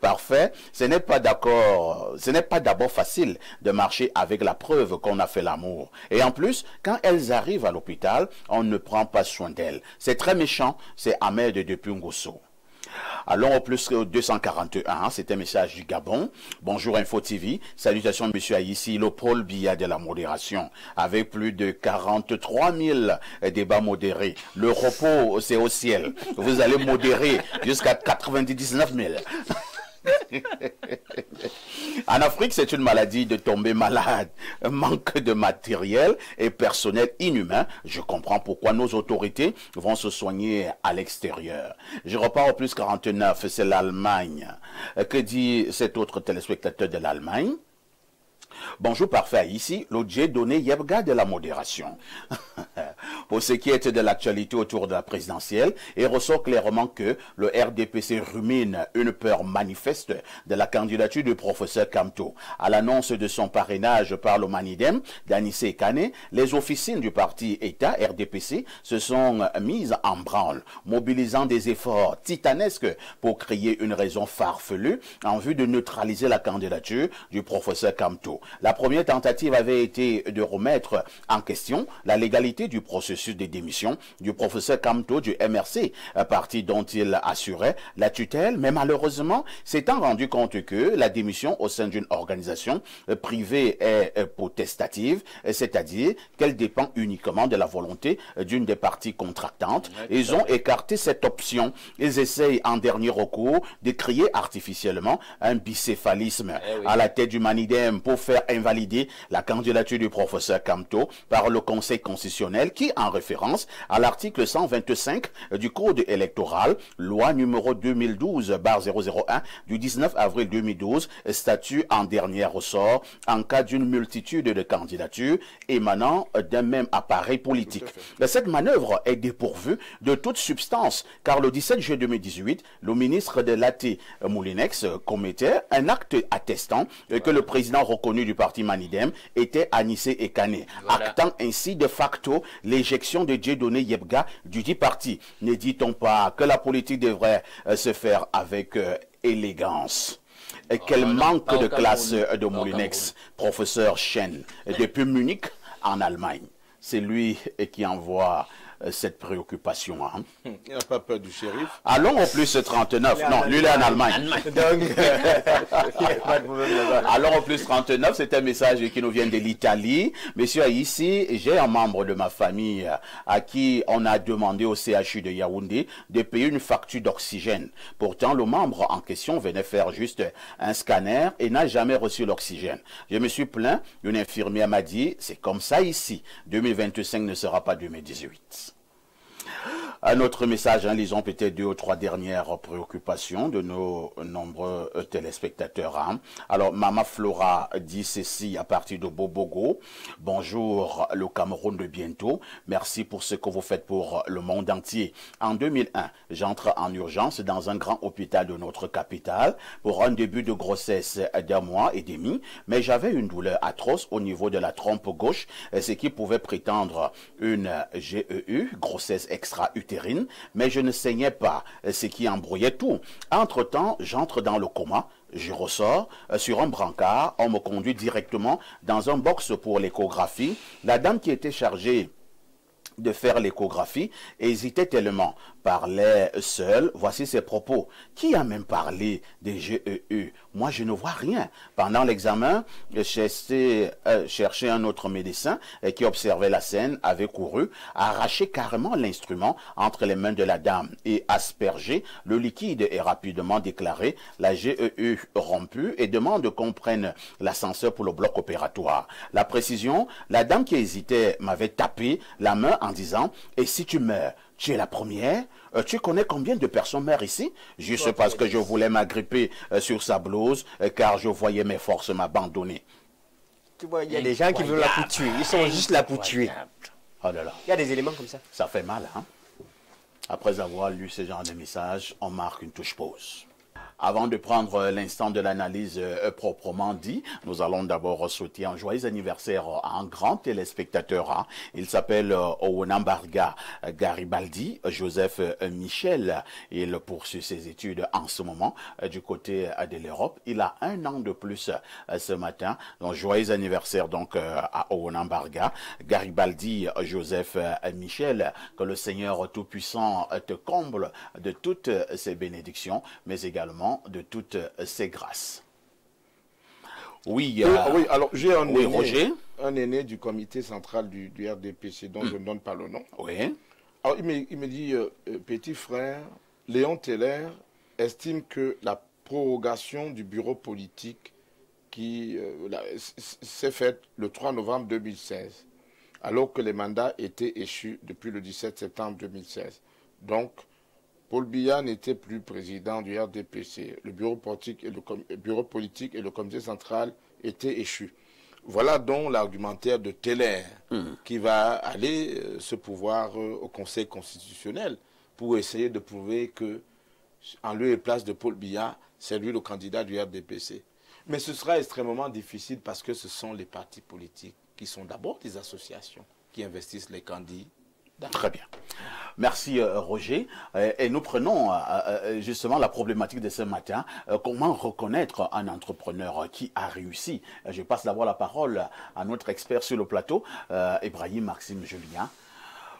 Parfait. Ce n'est pas d'abord facile de marcher avec la preuve qu'on a fait l'amour. Et en plus, quand elles arrivent à l'hôpital, on ne prend pas soin d'elles. C'est très méchant. C'est Ahmed depuis Ngosso. Allons au plus 241, c'est un message du Gabon. Bonjour Info TV, salutations monsieur Aïssi, le Paul Biya de la modération, avec plus de 43 000 débats modérés. Le repos, c'est au ciel. Vous allez modérer jusqu'à 99 000. En Afrique, c'est une maladie de tomber malade, manque de matériel et personnel inhumain. Je comprends pourquoi nos autorités vont se soigner à l'extérieur. Je repars au plus 49, c'est l'Allemagne. Que dit cet autre téléspectateur de l'Allemagne? Bonjour parfait, ici l'objet donné Yebga de la modération. Pour ce qui est de l'actualité autour de la présidentielle, il ressort clairement que le RDPC rumine une peur manifeste de la candidature du professeur Kamto. À l'annonce de son parrainage par le Manidem d'Anissé Kane, les officines du parti État RDPC se sont mises en branle, mobilisant des efforts titanesques pour créer une raison farfelue en vue de neutraliser la candidature du professeur Kamto. La première tentative avait été de remettre en question la légalité du processus de démission du professeur Kamto du MRC, parti dont il assurait la tutelle, mais malheureusement, s'étant rendu compte que la démission au sein d'une organisation privée est potestative, c'est-à-dire qu'elle dépend uniquement de la volonté d'une des parties contractantes, ils ont écarté cette option. Ils essayent en dernier recours de créer artificiellement un bicéphalisme à la tête du Manidem pour faire invalider la candidature du professeur Kamto par le Conseil constitutionnel qui, en référence à l'article 125 du Code électoral, loi numéro 2012/001 du 19 avril 2012, statue en dernier ressort en cas d'une multitude de candidatures émanant d'un même appareil politique. Cette manœuvre est dépourvue de toute substance car le 17 juillet 2018, le ministre de l'AT Moulinex commettait un acte attestant que le président reconnu du parti Manidem était Anissé Ekane, actant ainsi de facto l'éjection de Dieudonné Yebga du dit parti. Ne dit-on pas que la politique devrait se faire avec élégance? Et quel manque de classe de Moulinex, professeur Chen, depuis Munich en Allemagne. C'est lui qui envoie cette préoccupation. Hein. Il n'a pas peur du shérif. Allons au plus 39. Non, lui, il est en Allemagne. Allons au plus 39. C'est un message qui nous vient de l'Italie. Messieurs, ici, j'ai un membre de ma famille à qui on a demandé au CHU de Yaoundé de payer une facture d'oxygène. Pourtant, le membre en question venait faire juste un scanner et n'a jamais reçu l'oxygène. Je me suis plaint. Une infirmière m'a dit, c'est comme ça ici. 2025 ne sera pas 2018. Un autre message, hein, lisons peut-être 2 ou 3 dernières préoccupations de nos nombreux téléspectateurs. Hein. Alors, Mama Flora dit ceci à partir de Bobogo. Bonjour, le Cameroun de bientôt. Merci pour ce que vous faites pour le monde entier. En 2001, j'entre en urgence dans un grand hôpital de notre capitale pour un début de grossesse d'1 mois et demi, mais j'avais une douleur atroce au niveau de la trompe gauche, ce qui pouvait prétendre une GEU, grossesse extra-utérine, mais je ne saignais pas, ce qui embrouillait tout. Entre-temps, j'entre dans le coma, je ressors sur un brancard, on me conduit directement dans un box pour l'échographie. La dame qui était chargée de faire l'échographie hésitait tellement, parlait seule. Voici ses propos. Qui a même parlé des GEU? Moi, je ne vois rien. Pendant l'examen, cherchait un autre médecin qui observait la scène, avait couru, arraché carrément l'instrument entre les mains de la dame et aspergé le liquide et rapidement déclaré la GEU rompue et demande qu'on prenne l'ascenseur pour le bloc opératoire. La précision, la dame qui hésitait m'avait tapé la main en disant « Et si tu meurs, tu es la première? Tu connais combien de personnes meurent ici ?» Juste parce que je voulais m'agripper sur sa blouse, car je voyais mes forces m'abandonner. Tu vois, il y a des gens qui veulent la pour tuer. Ils sont juste là pour tuer. Oh là là. Il y a des éléments comme ça. Ça fait mal, hein? Après avoir lu ce genre de message, on marque une touche pause. Avant de prendre l'instant de l'analyse proprement dit, nous allons d'abord souhaiter un joyeux anniversaire à un grand téléspectateur. Hein. Il s'appelle Owonambarga Garibaldi, Joseph Michel. Il poursuit ses études en ce moment du côté de l'Europe. Il a 1 an de plus ce matin. Donc, joyeux anniversaire donc à Owonambarga Garibaldi, Joseph Michel. Que le Seigneur Tout-Puissant te comble de toutes ses bénédictions, mais également de toutes ses grâces. Oui, oui, alors j'ai un, Roger, un aîné du comité central du RDPC dont je ne donne pas le nom. Oui. Alors il me dit, petit frère, Léon Teller estime que la prorogation du bureau politique qui s'est faite le 3 novembre 2016, alors que les mandats étaient échus depuis le 17 septembre 2016. Donc, Paul Biya n'était plus président du RDPC. Le bureau politique et le comité central étaient échus. Voilà donc l'argumentaire de Teller qui va aller se pourvoir au Conseil constitutionnel pour essayer de prouver que, en lieu et place de Paul Biya, c'est lui le candidat du RDPC. Mais ce sera extrêmement difficile parce que ce sont les partis politiques qui sont d'abord des associations qui investissent les candidats. Très bien. Merci Roger. Et nous prenons justement la problématique de ce matin. Comment reconnaître un entrepreneur qui a réussi? Je passe d'abord la parole à notre expert sur le plateau, Ibrahim Maxime Julien.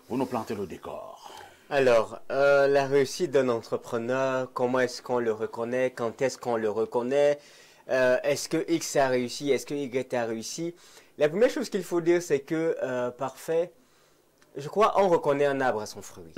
Vous nous plantez le décor. Alors, la réussite d'un entrepreneur, comment est-ce qu'on le reconnaît? Quand est-ce qu'on le reconnaît? Est-ce que X a réussi? Est-ce que Y a réussi? La première chose qu'il faut dire, c'est que parfait, je crois on reconnaît un arbre à son fruit.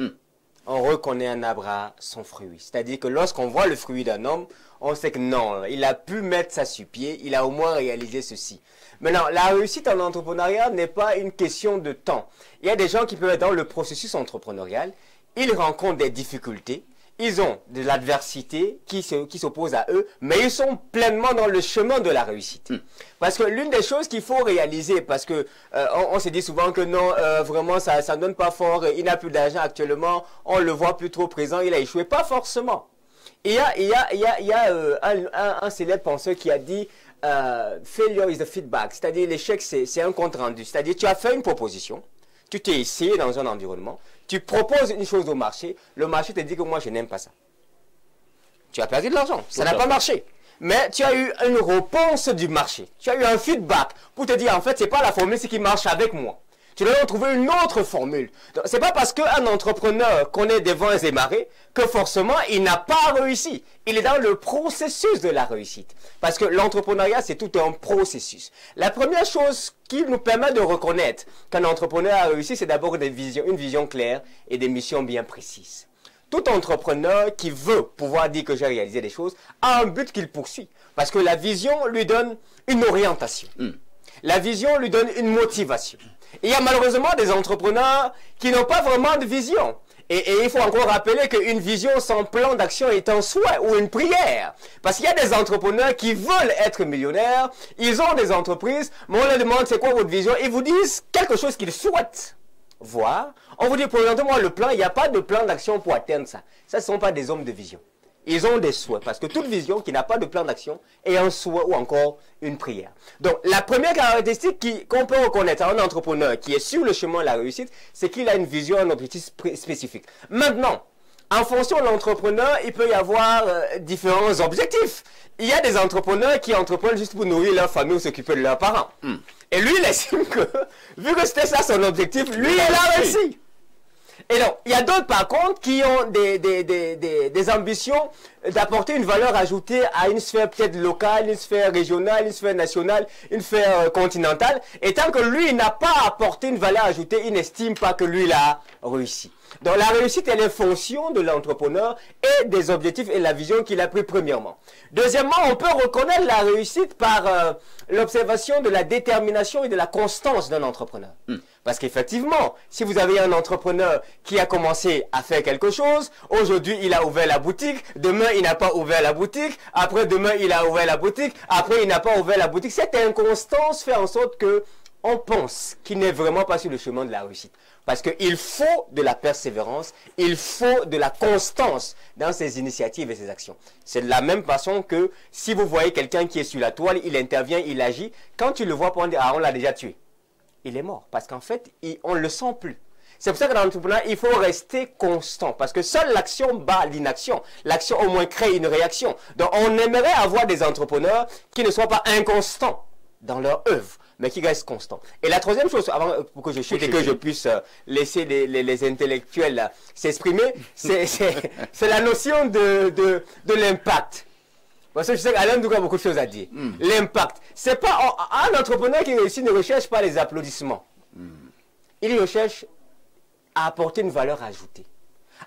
On reconnaît un arbre à son fruit. C'est-à-dire que lorsqu'on voit le fruit d'un homme, on sait que non, il a pu mettre ça sur pied, il a au moins réalisé ceci. Maintenant, la réussite en entrepreneuriat n'est pas une question de temps. Il y a des gens qui peuvent être dans le processus entrepreneurial, ils rencontrent des difficultés, ils ont de l'adversité qui s'oppose à eux, mais ils sont pleinement dans le chemin de la réussite. Parce que l'une des choses qu'il faut réaliser, parce que on se dit souvent que non, vraiment ça ne donne pas fort, il n'a plus d'argent actuellement, on le voit plus trop présent, il a échoué. Pas forcément. Il y a un célèbre penseur qui a dit failure is the feedback, c'est-à-dire l'échec c'est un compte rendu. C'est-à-dire tu as fait une proposition, tu t'es essayé dans un environnement, tu proposes une chose au marché, le marché te dit que moi je n'aime pas ça. Tu as perdu de l'argent, ça n'a pas marché. mais tu as eu une réponse du marché. Tu as eu un feedback pour te dire, en fait, c'est pas la formule qui marche avec moi. Tu dois trouver une autre formule. C'est pas parce qu'un entrepreneur connaît des vents et marées que forcément il n'a pas réussi. Il est dans le processus de la réussite. Parce que l'entrepreneuriat, c'est tout un processus. La première chose qui nous permet de reconnaître qu'un entrepreneur a réussi, c'est d'abord une vision claire et des missions bien précises. Tout entrepreneur qui veut pouvoir dire que j'ai réalisé des choses a un but qu'il poursuit. Parce que la vision lui donne une orientation. La vision lui donne une motivation. Il y a malheureusement des entrepreneurs qui n'ont pas vraiment de vision. Et il faut encore rappeler qu'une vision sans plan d'action est un souhait ou une prière. Parce qu'il y a des entrepreneurs qui veulent être millionnaires, ils ont des entreprises, mais on leur demande c'est quoi votre vision, ils vous disent quelque chose qu'ils souhaitent voir. On vous dit, présentez-moi le plan, il n'y a pas de plan d'action pour atteindre ça. Ça, ce ne sont pas des hommes de vision. Ils ont des souhaits, parce que toute vision qui n'a pas de plan d'action est un souhait ou encore une prière. Donc, la première caractéristique qu'on peut reconnaître à un entrepreneur qui est sur le chemin de la réussite, c'est qu'il a une vision, un objectif spécifique. Maintenant, en fonction de l'entrepreneur, il peut y avoir différents objectifs. Il y a des entrepreneurs qui entreprennent juste pour nourrir leur famille ou s'occuper de leurs parents. Et lui, il estime que, vu que c'était ça son objectif, lui, il a réussi. Et donc, il y a d'autres, par contre, qui ont des ambitions d'apporter une valeur ajoutée à une sphère peut-être locale, une sphère régionale, une sphère nationale, une sphère continentale. Et tant que lui, il n'a pas apporté une valeur ajoutée, il n'estime pas que lui, il a réussi. Donc, la réussite, elle est fonction de l'entrepreneur et des objectifs et la vision qu'il a pris premièrement. Deuxièmement, on peut reconnaître la réussite par l'observation de la détermination et de la constance d'un entrepreneur. Parce qu'effectivement, si vous avez un entrepreneur qui a commencé à faire quelque chose, aujourd'hui il a ouvert la boutique, demain il n'a pas ouvert la boutique, après demain il a ouvert la boutique, après il n'a pas ouvert la boutique. Cette inconstance fait en sorte que on pense qu'il n'est vraiment pas sur le chemin de la réussite. Parce qu'il faut de la persévérance, il faut de la constance dans ses initiatives et ses actions. C'est de la même façon que si vous voyez quelqu'un qui est sur la toile, il intervient, il agit. Quand tu le vois, on dit, ah, on l'a déjà tué. Il est mort. Parce qu'en fait, on ne le sent plus. C'est pour ça que dans l'entrepreneuriat, il faut rester constant. Parce que seule l'action bat l'inaction. L'action au moins crée une réaction. Donc on aimerait avoir des entrepreneurs qui ne soient pas inconstants dans leur œuvre, mais qui restent constants. Et la troisième chose, avant pour que je chute et que je puisse laisser les intellectuels s'exprimer, c'est la notion de l'impact. Parce que je sais qu'Alain Douga a beaucoup de choses à dire. L'impact. C'est pas un entrepreneur qui réussit ne recherche pas les applaudissements. Il recherche à apporter une valeur ajoutée.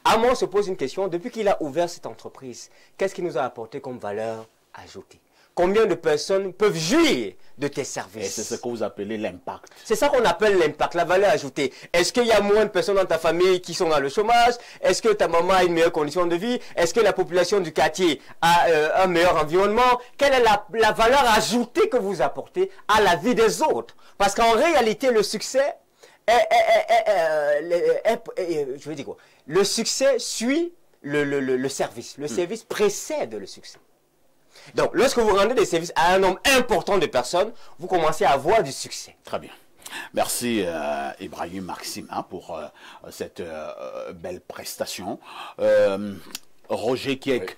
À moi, on se pose une question. Depuis qu'il a ouvert cette entreprise, qu'est-ce qu'il nous a apporté comme valeur ajoutée? Combien de personnes peuvent jouir de tes services? Et c'est ce que vous appelez l'impact. C'est ça qu'on appelle l'impact, la valeur ajoutée. Est-ce qu'il y a moins de personnes dans ta famille qui sont dans le chômage? Est-ce que ta maman a une meilleure condition de vie? Est-ce que la population du quartier a un meilleur environnement? Quelle est la valeur ajoutée que vous apportez à la vie des autres? Parce qu'en réalité, le succès je veux dire quoi? Le succès suit le service. Le service précède le succès. Donc, lorsque vous rendez des services à un nombre important de personnes, vous commencez à avoir du succès. Très bien. Merci Ibrahim Maxime pour cette belle prestation. Roger Kiek,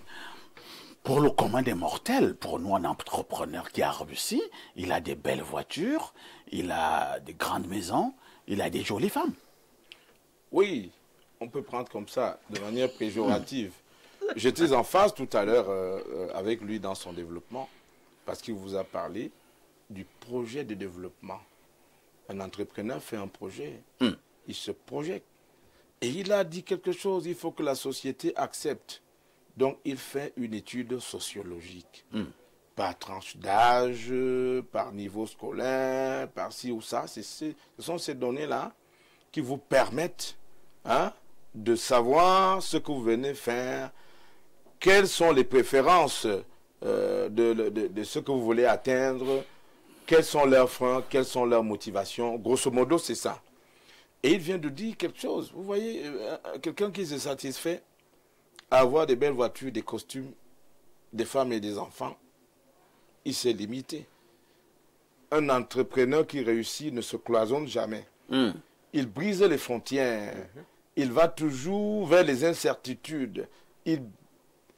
pour le commun des mortels, pour nous un entrepreneur qui a réussi, il a des belles voitures, il a des grandes maisons, il a des jolies femmes. Oui, on peut prendre comme ça, de manière péjorative. J'étais en phase tout à l'heure avec lui dans son développement, parce qu'il vous a parlé du projet de développement. Un entrepreneur fait un projet, il se projette. Et il a dit quelque chose, il faut que la société accepte. Donc il fait une étude sociologique, par tranche d'âge, par niveau scolaire, par ci ou ça. Ce sont ces données-là qui vous permettent de savoir ce que vous venez faire, quelles sont les préférences de ce que vous voulez atteindre, quels sont leurs freins, quelles sont leurs motivations. Grosso modo, c'est ça. Et il vient de dire quelque chose. Vous voyez, quelqu'un qui se satisfait à avoir des belles voitures, des costumes, des femmes et des enfants, il s'est limité. Un entrepreneur qui réussit ne se cloisonne jamais. Il brise les frontières. Il va toujours vers les incertitudes. Il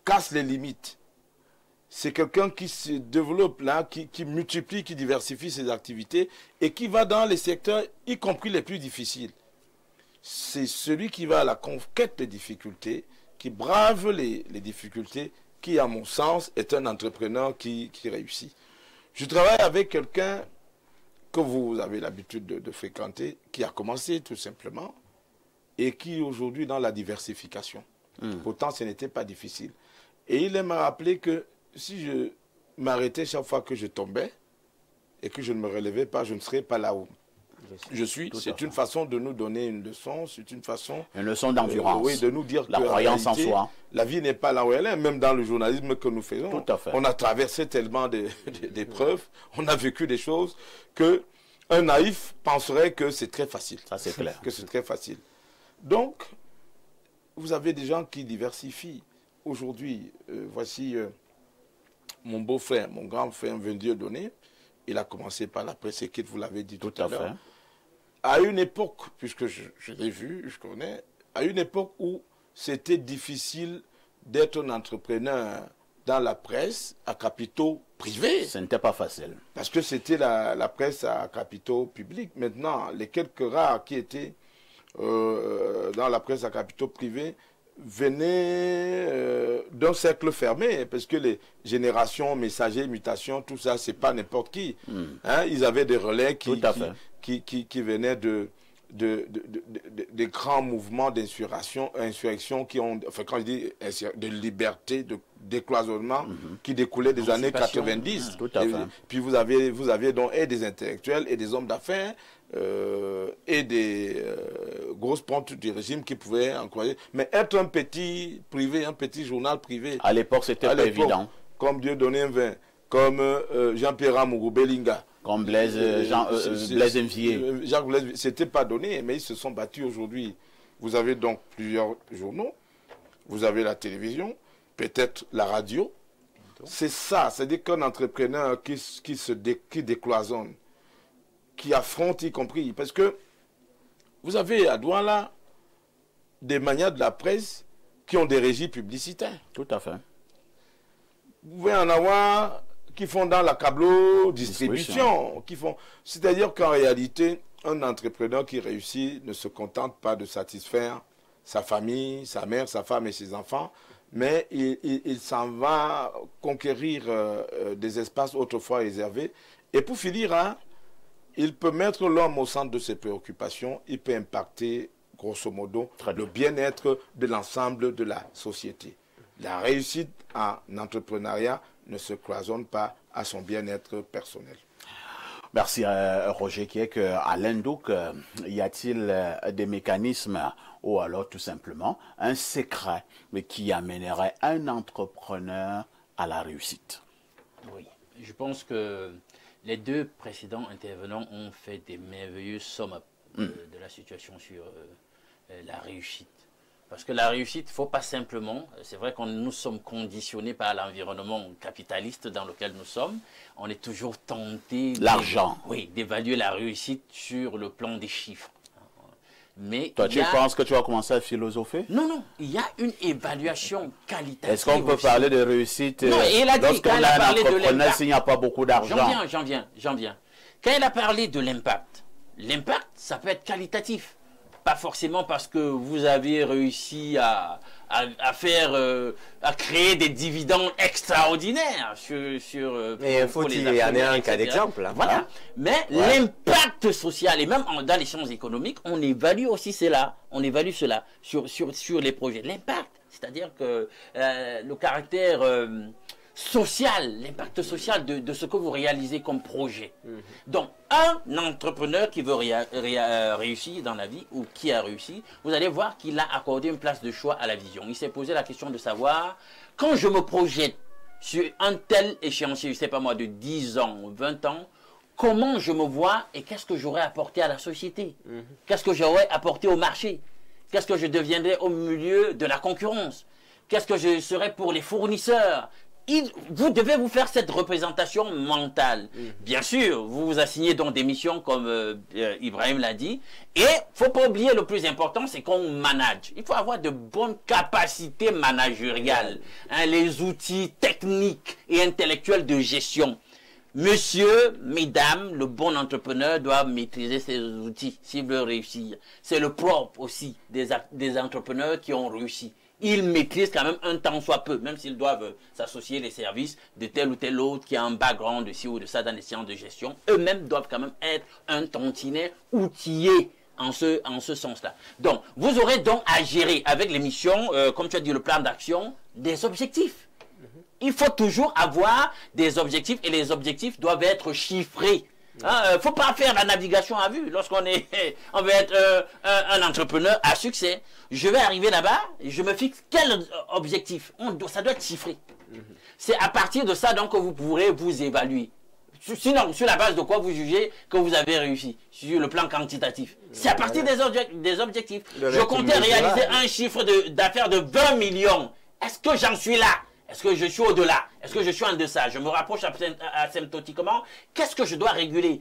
casse les limites. c'est quelqu'un qui se développe là, qui multiplie, qui diversifie ses activités et qui va dans les secteurs, y compris les plus difficiles. C'est celui qui va à la conquête des difficultés, qui brave les difficultés, qui, à mon sens, est un entrepreneur qui réussit. Je travaille avec quelqu'un que vous avez l'habitude de fréquenter, qui a commencé tout simplement, et qui aujourd'hui dans la diversification. Pourtant, ce n'était pas difficile. Et il m'a rappelé que si je m'arrêtais chaque fois que je tombais, et que je ne me relevais pas, je ne serais pas là où je suis. C'est une façon de nous donner une leçon, c'est une façon... Une leçon d'endurance. Oui, de nous dire la croyance en soi. La vie n'est pas là où elle est, même dans le journalisme que nous faisons. Tout à fait. On a traversé tellement d'épreuves, on a vécu des choses que un naïf penserait que c'est très facile. Ça, c'est clair. Que c'est très facile. Donc, vous avez des gens qui diversifient. Aujourd'hui, voici mon beau-frère, mon grand frère Dieudonné. Il a commencé par la presse écrite, vous l'avez dit tout à l'heure. À une époque, puisque je l'ai vu, je connais, à une époque où c'était difficile d'être un entrepreneur dans la presse à capitaux privés. Ce n'était pas facile. Parce que c'était la presse à capitaux publics. Maintenant, les quelques rares qui étaient dans la presse à capitaux privés venaient d'un cercle fermé, parce que les générations, messagers, mutations, tout ça, c'est pas n'importe qui. Hein, ils avaient des relais qui venaient des grands mouvements d'insurrection qui ont, enfin quand je dis de liberté, de décloisonnement, qui découlaient des années 90. Tout à fait. Puis vous aviez donc et des intellectuels et des hommes d'affaires et des grosses pontes du régime qui pouvaient encourager. Mais être un petit privé, un petit journal privé... À l'époque, c'était pas évident. Comme Dieudonné Vin, comme Jean-Pierre Amourou Belinga, comme Blaise Mvier. Jacques Blaise, c'était pas donné, mais ils se sont battus aujourd'hui. Vous avez donc plusieurs journaux, vous avez la télévision, peut-être la radio. C'est ça, c'est-à-dire qu'un entrepreneur qui décloisonne, qui affronte y compris, parce que vous avez à Douala des manières de la presse qui ont des régies publicitaires. Tout à fait. Vous pouvez en avoir qui font dans la câblo-distribution, c'est-à-dire qu'en réalité, un entrepreneur qui réussit ne se contente pas de satisfaire sa famille, sa mère, sa femme et ses enfants, mais il s'en va conquérir des espaces autrefois réservés. Et pour finir, hein, il peut mettre l'homme au centre de ses préoccupations, il peut impacter, grosso modo, le bien-être de l'ensemble de la société. La réussite en entrepreneuriat ne se cloisonne pas à son bien-être personnel. Merci Roger Kiek. À l'Indouk, y a-t-il des mécanismes ou alors tout simplement un secret qui amènerait un entrepreneur à la réussite? Oui, je pense que les deux précédents intervenants ont fait des merveilleux sum-up de la situation sur la réussite. Parce que la réussite, il ne faut pas simplement, c'est vrai que nous sommes conditionnés par l'environnement capitaliste dans lequel nous sommes, on est toujours tenté d'évaluer la réussite sur le plan des chiffres. Mais toi, tu penses que tu vas commencer à philosopher? Non, non, il y a une évaluation qualitative. Est-ce qu'on peut parler de réussite lorsqu'on a parlé de l'impact? S'il n'y a pas beaucoup d'argent. J'en viens. Quand il a parlé de l'impact, l'impact, ça peut être qualitatif. Pas forcément parce que vous avez réussi à créer des dividendes extraordinaires sur mais il faut qu'il y en ait un cas d'exemple. Hein. Voilà. Mais l'impact social, et même dans les sciences économiques, on évalue aussi cela. On évalue cela sur les projets. L'impact, c'est-à-dire que le caractère social, l'impact social de ce que vous réalisez comme projet. Donc, un entrepreneur qui veut réussir dans la vie, ou qui a réussi, vous allez voir qu'il a accordé une place de choix à la vision. Il s'est posé la question de savoir, quand je me projette sur un tel échéancier, je ne sais pas moi, de 10 ans, 20 ans, comment je me vois et qu'est-ce que j'aurais apporté à la société? Qu'est-ce que j'aurais apporté au marché? Qu'est-ce que je deviendrais au milieu de la concurrence? Qu'est-ce que je serais pour les fournisseurs? vous devez vous faire cette représentation mentale. Bien sûr, vous vous assignez donc des missions comme Ibrahim l'a dit. Et il ne faut pas oublier, le plus important, c'est qu'on manage. Il faut avoir de bonnes capacités managériales, hein, les outils techniques et intellectuels de gestion. Monsieur, mesdames, le bon entrepreneur doit maîtriser ces outils s'il veut réussir. C'est le propre aussi des entrepreneurs qui ont réussi. Ils maîtrisent quand même un tant soit peu, même s'ils doivent s'associer les services de tel ou tel autre qui a un background de ci ou de ça dans les sciences de gestion. Eux-mêmes doivent quand même être un tantinet outillé en ce sens-là. Donc, vous aurez donc à gérer avec les missions, comme tu as dit, le plan d'action, des objectifs. Il faut toujours avoir des objectifs et les objectifs doivent être chiffrés. Il ne faut pas faire la navigation à vue lorsqu'on on veut être un entrepreneur à succès. Je vais arriver là-bas, je me fixe quel objectif. Ça doit être chiffré. C'est à partir de ça donc que vous pourrez vous évaluer. Sinon, sur la base de quoi vous jugez que vous avez réussi sur le plan quantitatif. C'est à partir des objectifs. Je comptais réaliser un chiffre d'affaires de 20 millions. Est-ce que j'en suis là? Est-ce que je suis au-delà? Est-ce que je suis en deçà? Je me rapproche asymptotiquement. Qu'est-ce que je dois réguler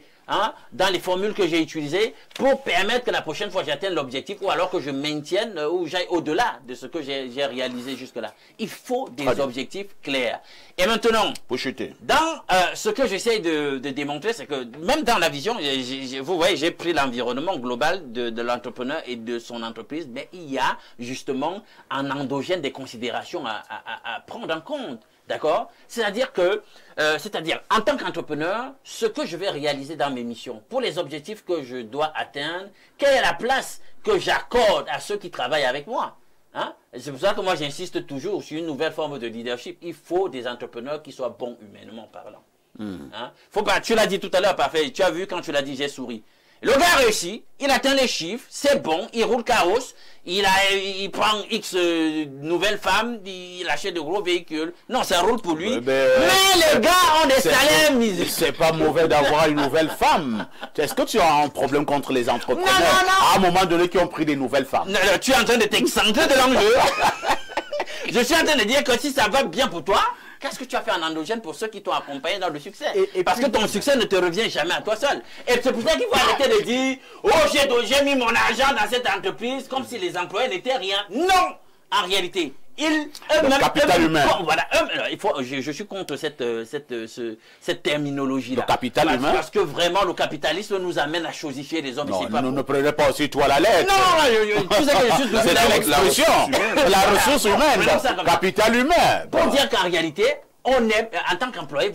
dans les formules que j'ai utilisées pour permettre que la prochaine fois j'atteigne l'objectif ou alors que je maintienne ou j'aille au-delà de ce que j'ai réalisé jusque-là? Il faut des objectifs clairs. Et maintenant, pour chuter. Dans ce que j'essaie de démontrer, c'est que même dans la vision, vous voyez, j'ai pris l'environnement global de l'entrepreneur et de son entreprise, mais il y a justement en endogène des considérations à prendre en compte. D'accord? C'est-à-dire que, en tant qu'entrepreneur, ce que je vais réaliser dans mes missions, pour les objectifs que je dois atteindre, quelle est la place que j'accorde à ceux qui travaillent avec moi? Hein? C'est pour ça que moi j'insiste toujours sur une nouvelle forme de leadership. Il faut des entrepreneurs qui soient bons humainement parlant. Hein? Faut pas, tu l'as dit tout à l'heure, parfait. Tu as vu quand tu l'as dit, j'ai souri. Le gars réussit, il atteint les chiffres, c'est bon, il roule carrosse, il prend X nouvelles femmes, il achète de gros véhicules. Non, ça roule pour lui. Mais les gars ont des salaires misés. C'est pas mauvais d'avoir une nouvelle femme. Est-ce que tu as un problème contre les entrepreneurs à un moment donné qui ont pris des nouvelles femmes? Non, tu es en train de t'excentrer de l'enjeu. Je suis en train de dire que si ça va bien pour toi, qu'est-ce que tu as fait en endogène pour ceux qui t'ont accompagné dans le succès? Parce que ton succès ne te revient jamais à toi seul. Et c'est pour ça qu'il faut arrêter de dire « Oh, j'ai mis mon argent dans cette entreprise » comme si les employés n'étaient rien. Non! En réalité, le capital humain. Voilà, je suis contre cette terminologie-là. Le capital humain. Parce que vraiment, le capitalisme nous amène à chosifier les hommes. Non, ne prenez pas aussi toi la lettre. Non, c'est l'expression. La ressource humaine. Capital humain. Pour dire qu'en réalité, on est, en tant qu'employé,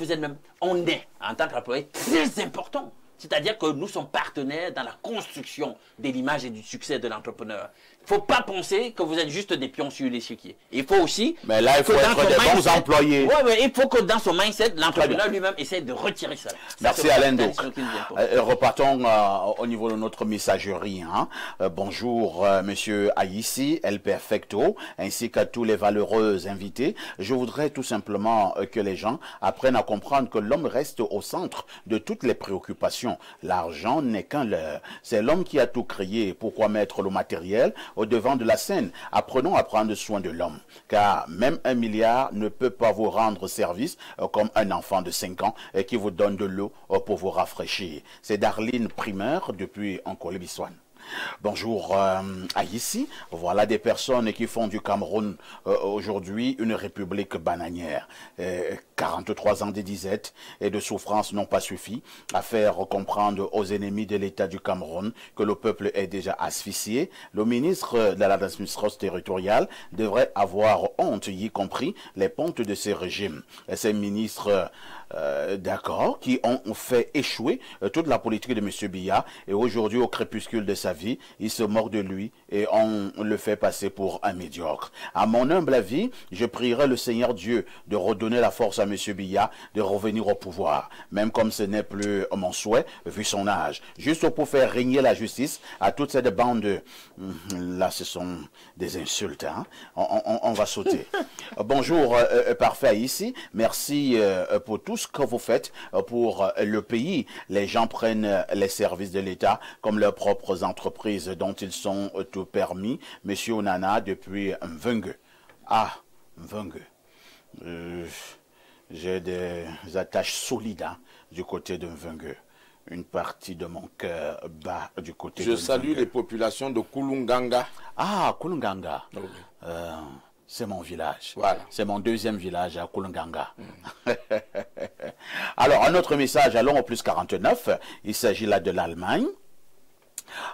on est, en tant qu'employé, très important. C'est-à-dire que nous sommes partenaires dans la construction de l'image et du succès de l'entrepreneur. Il ne faut pas penser que vous êtes juste des pions sur l'échiquier. Il faut aussi... Mais là, il faut être des bons employés. Oui, il faut que dans son mindset, l'entrepreneur lui-même essaie de retirer ça. Merci Alain Douk. Repartons au niveau de notre messagerie. Bonjour Monsieur Aïssi, El Perfecto, ainsi qu'à tous les valeureux invités. Je voudrais tout simplement que les gens apprennent à comprendre que l'homme reste au centre de toutes les préoccupations. L'argent n'est qu'un leurre. C'est l'homme qui a tout créé. Pourquoi mettre le matériel au devant de la scène? Apprenons à prendre soin de l'homme, car même 1 milliard ne peut pas vous rendre service comme un enfant de 5 ans qui vous donne de l'eau pour vous rafraîchir. C'est Darline Primeur depuis Ancolé-Bissoine. Bonjour Aïssi, voilà des personnes qui font du Cameroun aujourd'hui une république bananière. 43 ans de disette et de souffrance n'ont pas suffi à faire comprendre aux ennemis de l'État du Cameroun que le peuple est déjà asphyxié. Le ministre de l'administration territoriale devrait avoir honte, y compris les pontes de ces régimes. Ces ministres d'accord, qui ont fait échouer toute la politique de M. Biya, et aujourd'hui au crépuscule de sa vie, il se moque de lui et on le fait passer pour un médiocre. À mon humble avis, je prierai le Seigneur Dieu de redonner la force à M. Biya de revenir au pouvoir, même comme ce n'est plus mon souhait vu son âge, juste pour faire régner la justice à toute cette bande. Là ce sont des insultes, hein? On va sauter. Bonjour parfait ici, merci pour tout ce que vous faites pour le pays. Les gens prennent les services de l'État comme leurs propres entreprises dont ils sont tout permis. Monsieur Onana depuis Mvungue. Ah, Mvungue. J'ai des attaches solides du côté de Mvengue. Une partie de mon cœur bat du côté de Mvengue. Je salue les populations de Kulunganga. Ah, Kulunganga. Oui. C'est mon village. Voilà. C'est mon deuxième village à Kulunganga. Alors, un autre message, allons au plus 49. Il s'agit là de l'Allemagne.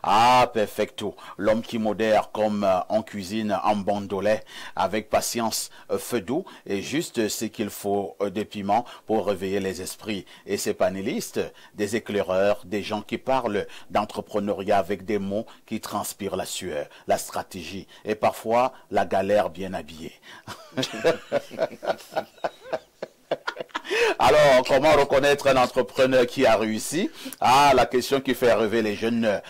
Ah, perfecto. L'homme qui modère comme en cuisine en bandolet, avec patience, feu doux et juste ce qu'il faut des piments pour réveiller les esprits. Et ces panélistes, des éclaireurs, des gens qui parlent d'entrepreneuriat avec des mots qui transpirent la sueur, la stratégie et parfois la galère bien habillée. Alors, comment reconnaître un entrepreneur qui a réussi? Ah, la question qui fait rêver les jeunes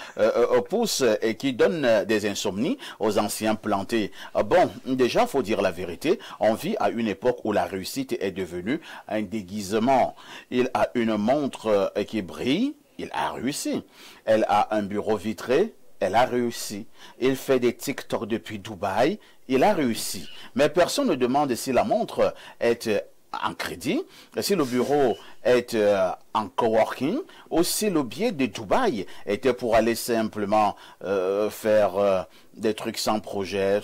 pousses et qui donne des insomnies aux anciens plantés. Bon, déjà, faut dire la vérité. On vit à une époque où la réussite est devenue un déguisement. Il a une montre qui brille, il a réussi. Elle a un bureau vitré, elle a réussi. Il fait des TikTok depuis Dubaï, il a réussi. Mais personne ne demande si la montre est en crédit, si le bureau est en coworking, ou si le billet de Dubaï était pour aller simplement faire des trucs sans projet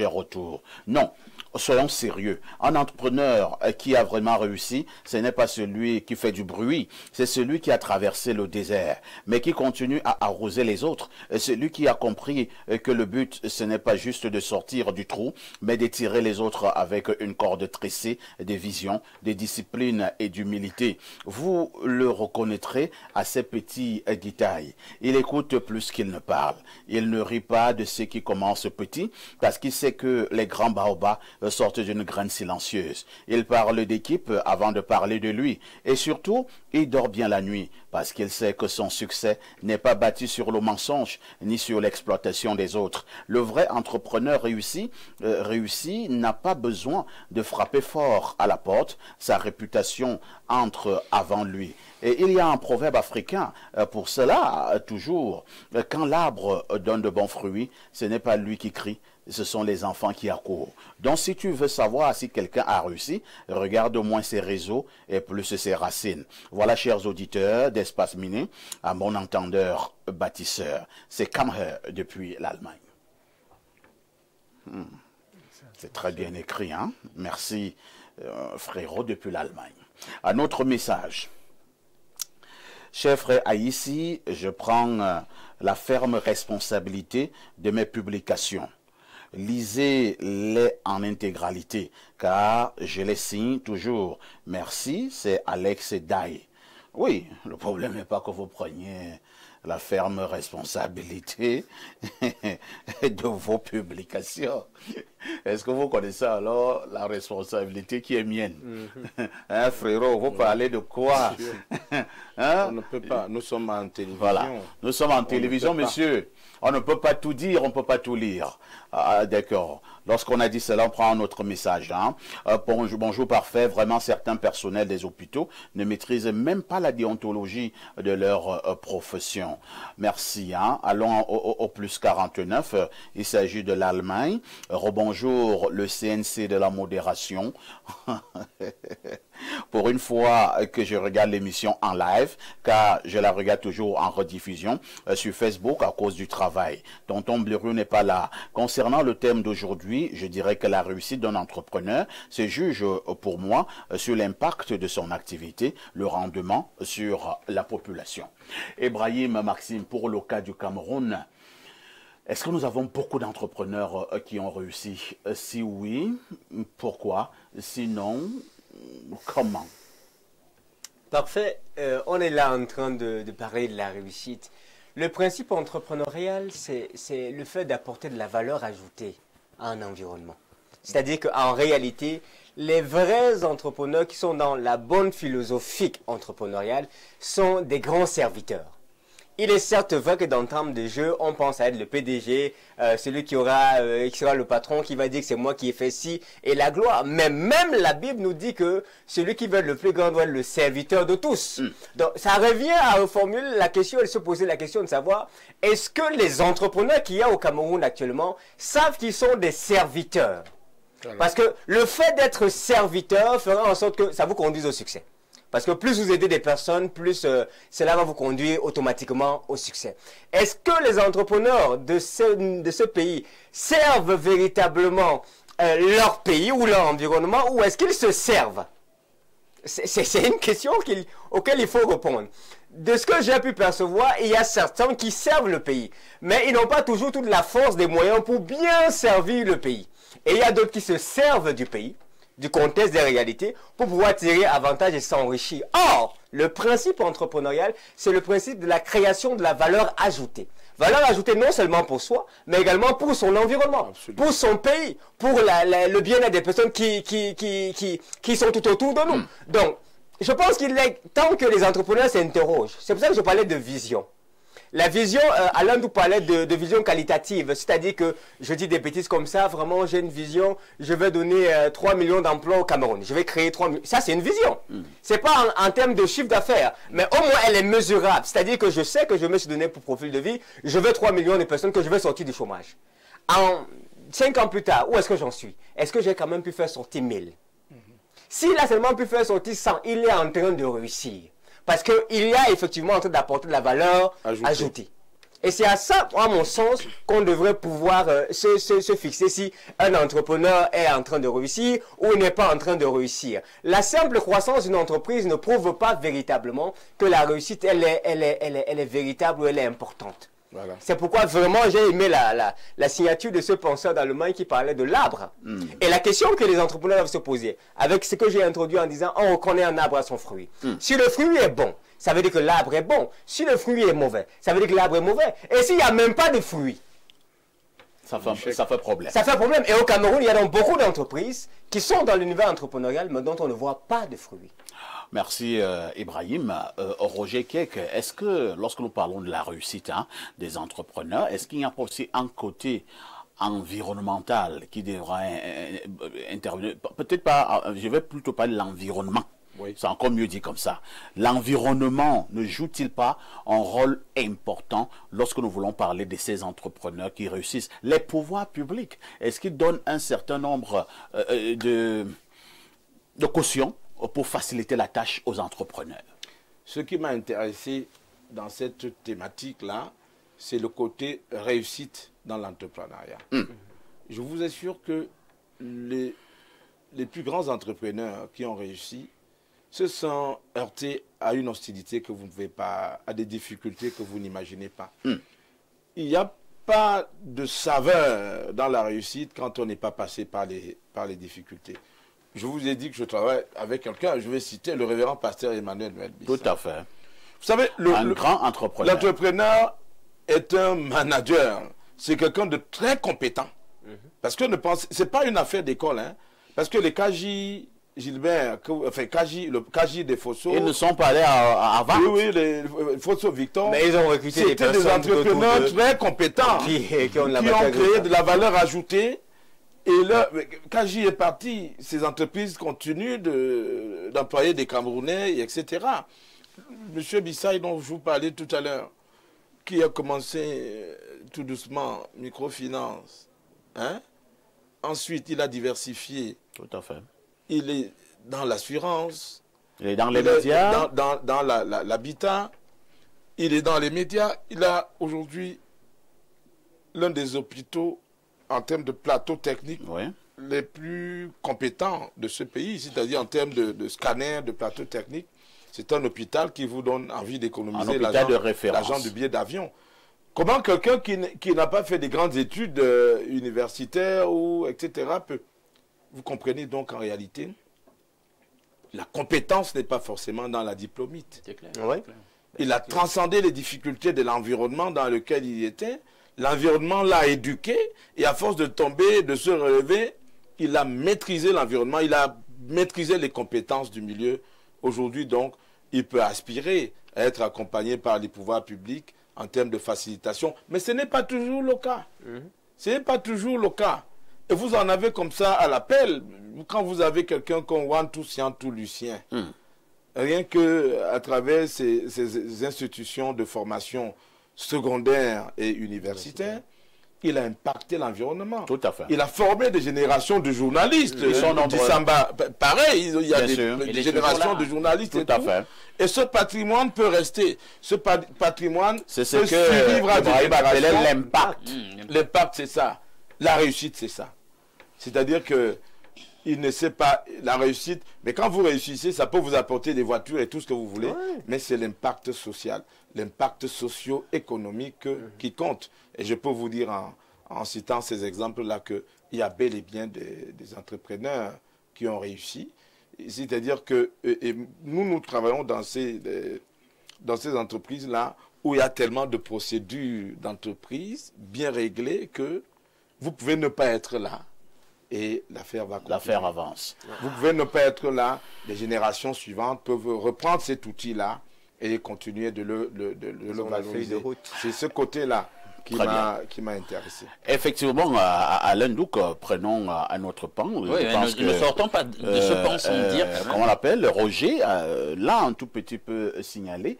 retour. Non. Soyons sérieux. Un entrepreneur qui a vraiment réussi, ce n'est pas celui qui fait du bruit, c'est celui qui a traversé le désert, mais qui continue à arroser les autres. Celui qui a compris que le but, ce n'est pas juste de sortir du trou, mais de tirer les autres avec une corde tressée, des visions, des disciplines et d'humilité. Vous le reconnaîtrez à ces petits détails. Il écoute plus qu'il ne parle. Il ne rit pas de ceux qui commencent petits, parce qu'il sait que les grands baobabs sortent d'une graine silencieuse. Il parle d'équipe avant de parler de lui. Et surtout, il dort bien la nuit parce qu'il sait que son succès n'est pas bâti sur le mensonge ni sur l'exploitation des autres. Le vrai entrepreneur réussi n'a pas besoin de frapper fort à la porte. Sa réputation entre avant lui. Et il y a un proverbe africain pour cela, toujours. Quand l'arbre donne de bons fruits, ce n'est pas lui qui crie, ce sont les enfants qui accourent. Donc si tu veux savoir si quelqu'un a réussi, regarde au moins ses réseaux et plus ses racines. Voilà, chers auditeurs d'Espace Miné, à mon entendeur bâtisseur. C'est Kamher depuis l'Allemagne. C'est très bien écrit, hein? Merci, frérot, depuis l'Allemagne. Un autre message. Cher frère Aïssi, je prends la ferme responsabilité de mes publications. Lisez-les en intégralité, car je les signe toujours. Merci, c'est Alex Daye. Oui, le problème n'est pas que vous preniez la ferme responsabilité de vos publications. Est-ce que vous connaissez alors la responsabilité qui est mienne? Hein, frérot, vous parlez de quoi? Hein? On ne peut pas, nous sommes en télévision. Voilà, nous sommes en télévision, monsieur. On ne peut pas tout dire, on ne peut pas tout lire. Ah, d'accord. Lorsqu'on a dit cela, on prend un autre message. Hein. Bonjour parfait. Vraiment, certains personnels des hôpitaux ne maîtrisent même pas la déontologie de leur profession. Merci. Hein. Allons au plus 49. Il s'agit de l'Allemagne. Rebonjour le CNC de la modération. Pour une fois que je regarde l'émission en live, car je la regarde toujours en rediffusion sur Facebook à cause du travail. Tonton Blérou n'est pas là. Concernant le thème d'aujourd'hui, je dirais que la réussite d'un entrepreneur se juge pour moi sur l'impact de son activité, le rendement sur la population. Ibrahim Maxime, pour le cas du Cameroun, est-ce que nous avons beaucoup d'entrepreneurs qui ont réussi? Si oui, pourquoi? Sinon, comment? Parfait. On est là en train de parler de la réussite. Le principe entrepreneurial, c'est le fait d'apporter de la valeur ajoutée à un environnement. C'est-à-dire qu'en réalité, les vrais entrepreneurs qui sont dans la bonne philosophie entrepreneuriale sont des grands serviteurs. Il est certes vrai que dans le terme de jeu, on pense à être le PDG, celui qui sera le patron, qui va dire que c'est moi qui ai fait ci et la gloire. Mais même la Bible nous dit que celui qui veut être le plus grand doit être le serviteur de tous. Donc ça revient à reformuler la question et se poser la question de savoir, est-ce que les entrepreneurs qu'il y a au Cameroun actuellement savent qu'ils sont des serviteurs? Voilà. Parce que le fait d'être serviteur fera en sorte que ça vous conduise au succès. Parce que plus vous aidez des personnes, plus cela va vous conduire automatiquement au succès. Est-ce que les entrepreneurs de ce pays servent véritablement leur pays ou leur environnement, ou est-ce qu'ils se servent? C'est une question auquel il faut répondre. De ce que j'ai pu percevoir, il y a certains qui servent le pays, mais ils n'ont pas toujours toute la force des moyens pour bien servir le pays. Et il y a d'autres qui se servent du pays, du contexte des réalités, pour pouvoir tirer avantage et s'enrichir. Or, le principe entrepreneurial, c'est le principe de la création de la valeur ajoutée. Valeur ajoutée non seulement pour soi, mais également pour son environnement, pour son pays, pour le bien-être des personnes qui sont tout autour de nous. Donc, je pense qu'il est temps que les entrepreneurs s'interrogent. C'est pour ça que je parlais de vision. La vision, Alain nous parlait de vision qualitative, c'est-à-dire que je dis des bêtises comme ça, vraiment j'ai une vision, je vais donner 3 millions d'emplois au Cameroun, je vais créer 3 millions, ça c'est une vision. C'est pas en termes de chiffre d'affaires, mais au moins elle est mesurable, c'est-à-dire que je sais que je me suis donné pour profil de vie, je veux 3 millions de personnes que je vais sortir du chômage. En 5 ans plus tard, où est-ce que j'en suis? Est-ce que j'ai quand même pu faire sortir 1000? S'il a seulement pu faire sortir 100, il est en train de réussir. Parce qu'il y a effectivement en train d'apporter de la valeur ajoutée. Et c'est à ça, à mon sens, qu'on devrait pouvoir se fixer si un entrepreneur est en train de réussir ou n'est pas en train de réussir. La simple croissance d'une entreprise ne prouve pas véritablement que la réussite, elle est véritable ou elle est importante. Voilà. C'est pourquoi vraiment j'ai aimé la signature de ce penseur d'Allemagne qui parlait de l'arbre. Et la question que les entrepreneurs doivent se poser, avec ce que j'ai introduit en disant on reconnaît un arbre à son fruit. Si le fruit est bon, ça veut dire que l'arbre est bon. Si le fruit est mauvais, ça veut dire que l'arbre est mauvais. Et s'il n'y a même pas de fruit, ça fait problème. Ça fait problème. Et au Cameroun, il y a donc beaucoup d'entreprises qui sont dans l'univers entrepreneurial, mais dont on ne voit pas de fruits. Merci Ibrahim. Roger Kek, est-ce que lorsque nous parlons de la réussite des entrepreneurs, est-ce qu'il n'y a pas aussi un côté environnemental qui devra intervenir? Peut-être pas, je vais plutôt parler de l'environnement. Oui. C'est encore mieux dit comme ça. L'environnement ne joue-t-il pas un rôle important lorsque nous voulons parler de ces entrepreneurs qui réussissent? Les pouvoirs publics, est-ce qu'ils donnent un certain nombre de cautions pour faciliter la tâche aux entrepreneurs? Ce qui m'a intéressé dans cette thématique-là, c'est le côté réussite dans l'entrepreneuriat. Je vous assure que les plus grands entrepreneurs qui ont réussi se sont heurtés à une hostilité que vous ne pouvez pas, à des difficultés que vous n'imaginez pas. Il n'y a pas de saveur dans la réussite quand on n'est pas passé par les difficultés. Je vous ai dit que je travaille avec quelqu'un, je vais citer le révérend pasteur Emmanuel Melbissa. Tout à fait. Vous savez, un grand entrepreneur. L'entrepreneur est un manager. C'est quelqu'un de très compétent. Parce que ce n'est pas une affaire d'école. Parce que les KJ Gilbert, enfin le KJ des Fosso... Ils ne sont pas allés avant. Oui, les Fosso Victor. Mais ils ont recruté des entrepreneurs très compétents qui ont créé de la valeur ajoutée. Et là, KJ est parti, ces entreprises continuent d'employer des Camerounais, etc. Monsieur Bissaï, dont je vous parlais tout à l'heure, qui a commencé tout doucement, microfinance. Ensuite, il a diversifié. Tout à fait. Il est dans l'assurance. Il est dans les médias. Dans l'habitat. Il est dans les médias. Il a aujourd'hui l'un des hôpitaux en termes de plateau technique les plus compétents de ce pays, c'est-à-dire en termes de scanner, de plateau technique. C'est un hôpital qui vous donne envie d'économiser l'argent du billet d'avion. Comment quelqu'un qui n'a pas fait des grandes études universitaires, etc., peut... Vous comprenez donc en réalité, la compétence n'est pas forcément dans la diplômite. C'est clair. Ouais. Il a transcendé les difficultés de l'environnement dans lequel il était. L'environnement l'a éduqué et à force de tomber, de se relever, il a maîtrisé l'environnement, il a maîtrisé les compétences du milieu. Aujourd'hui, donc, il peut aspirer à être accompagné par les pouvoirs publics en termes de facilitation. Mais ce n'est pas toujours le cas. Ce n'est pas toujours le cas. Et vous en avez comme ça à l'appel, quand vous avez quelqu'un comme Wantou Siantou Lucien, rien qu'à travers ces institutions de formation secondaire et universitaire, il a impacté l'environnement. Tout à fait. Il a formé des générations de journalistes. Ils sont nombreux. Samba, pareil, il y a des générations de journalistes. Tout à fait. Et ce patrimoine peut rester. Ce patrimoine c'est ce que Ibrahim appelait l'impact. L'impact, c'est ça. La réussite, c'est ça. C'est-à-dire que il ne sait pas la réussite, mais quand vous réussissez, ça peut vous apporter des voitures et tout ce que vous voulez, mais c'est l'impact social, l'impact socio-économique qui compte. Et je peux vous dire en citant ces exemples-là qu'il y a bel et bien des entrepreneurs qui ont réussi. C'est-à-dire que nous travaillons dans ces entreprises-là où il y a tellement de procédures d'entreprise bien réglées que vous pouvez ne pas être là. Et l'affaire va continuer. L'affaire avance. Vous pouvez ne pas être là. Les générations suivantes peuvent reprendre cet outil-là et continuer de le valoriser. C'est ce côté-là qui m'a intéressé. Effectivement, Alain Douk, prenons un autre pan. Oui, ne sortons pas de ce pan sans dire. Comment on l'appelle, Roger, là, un tout petit peu signalé.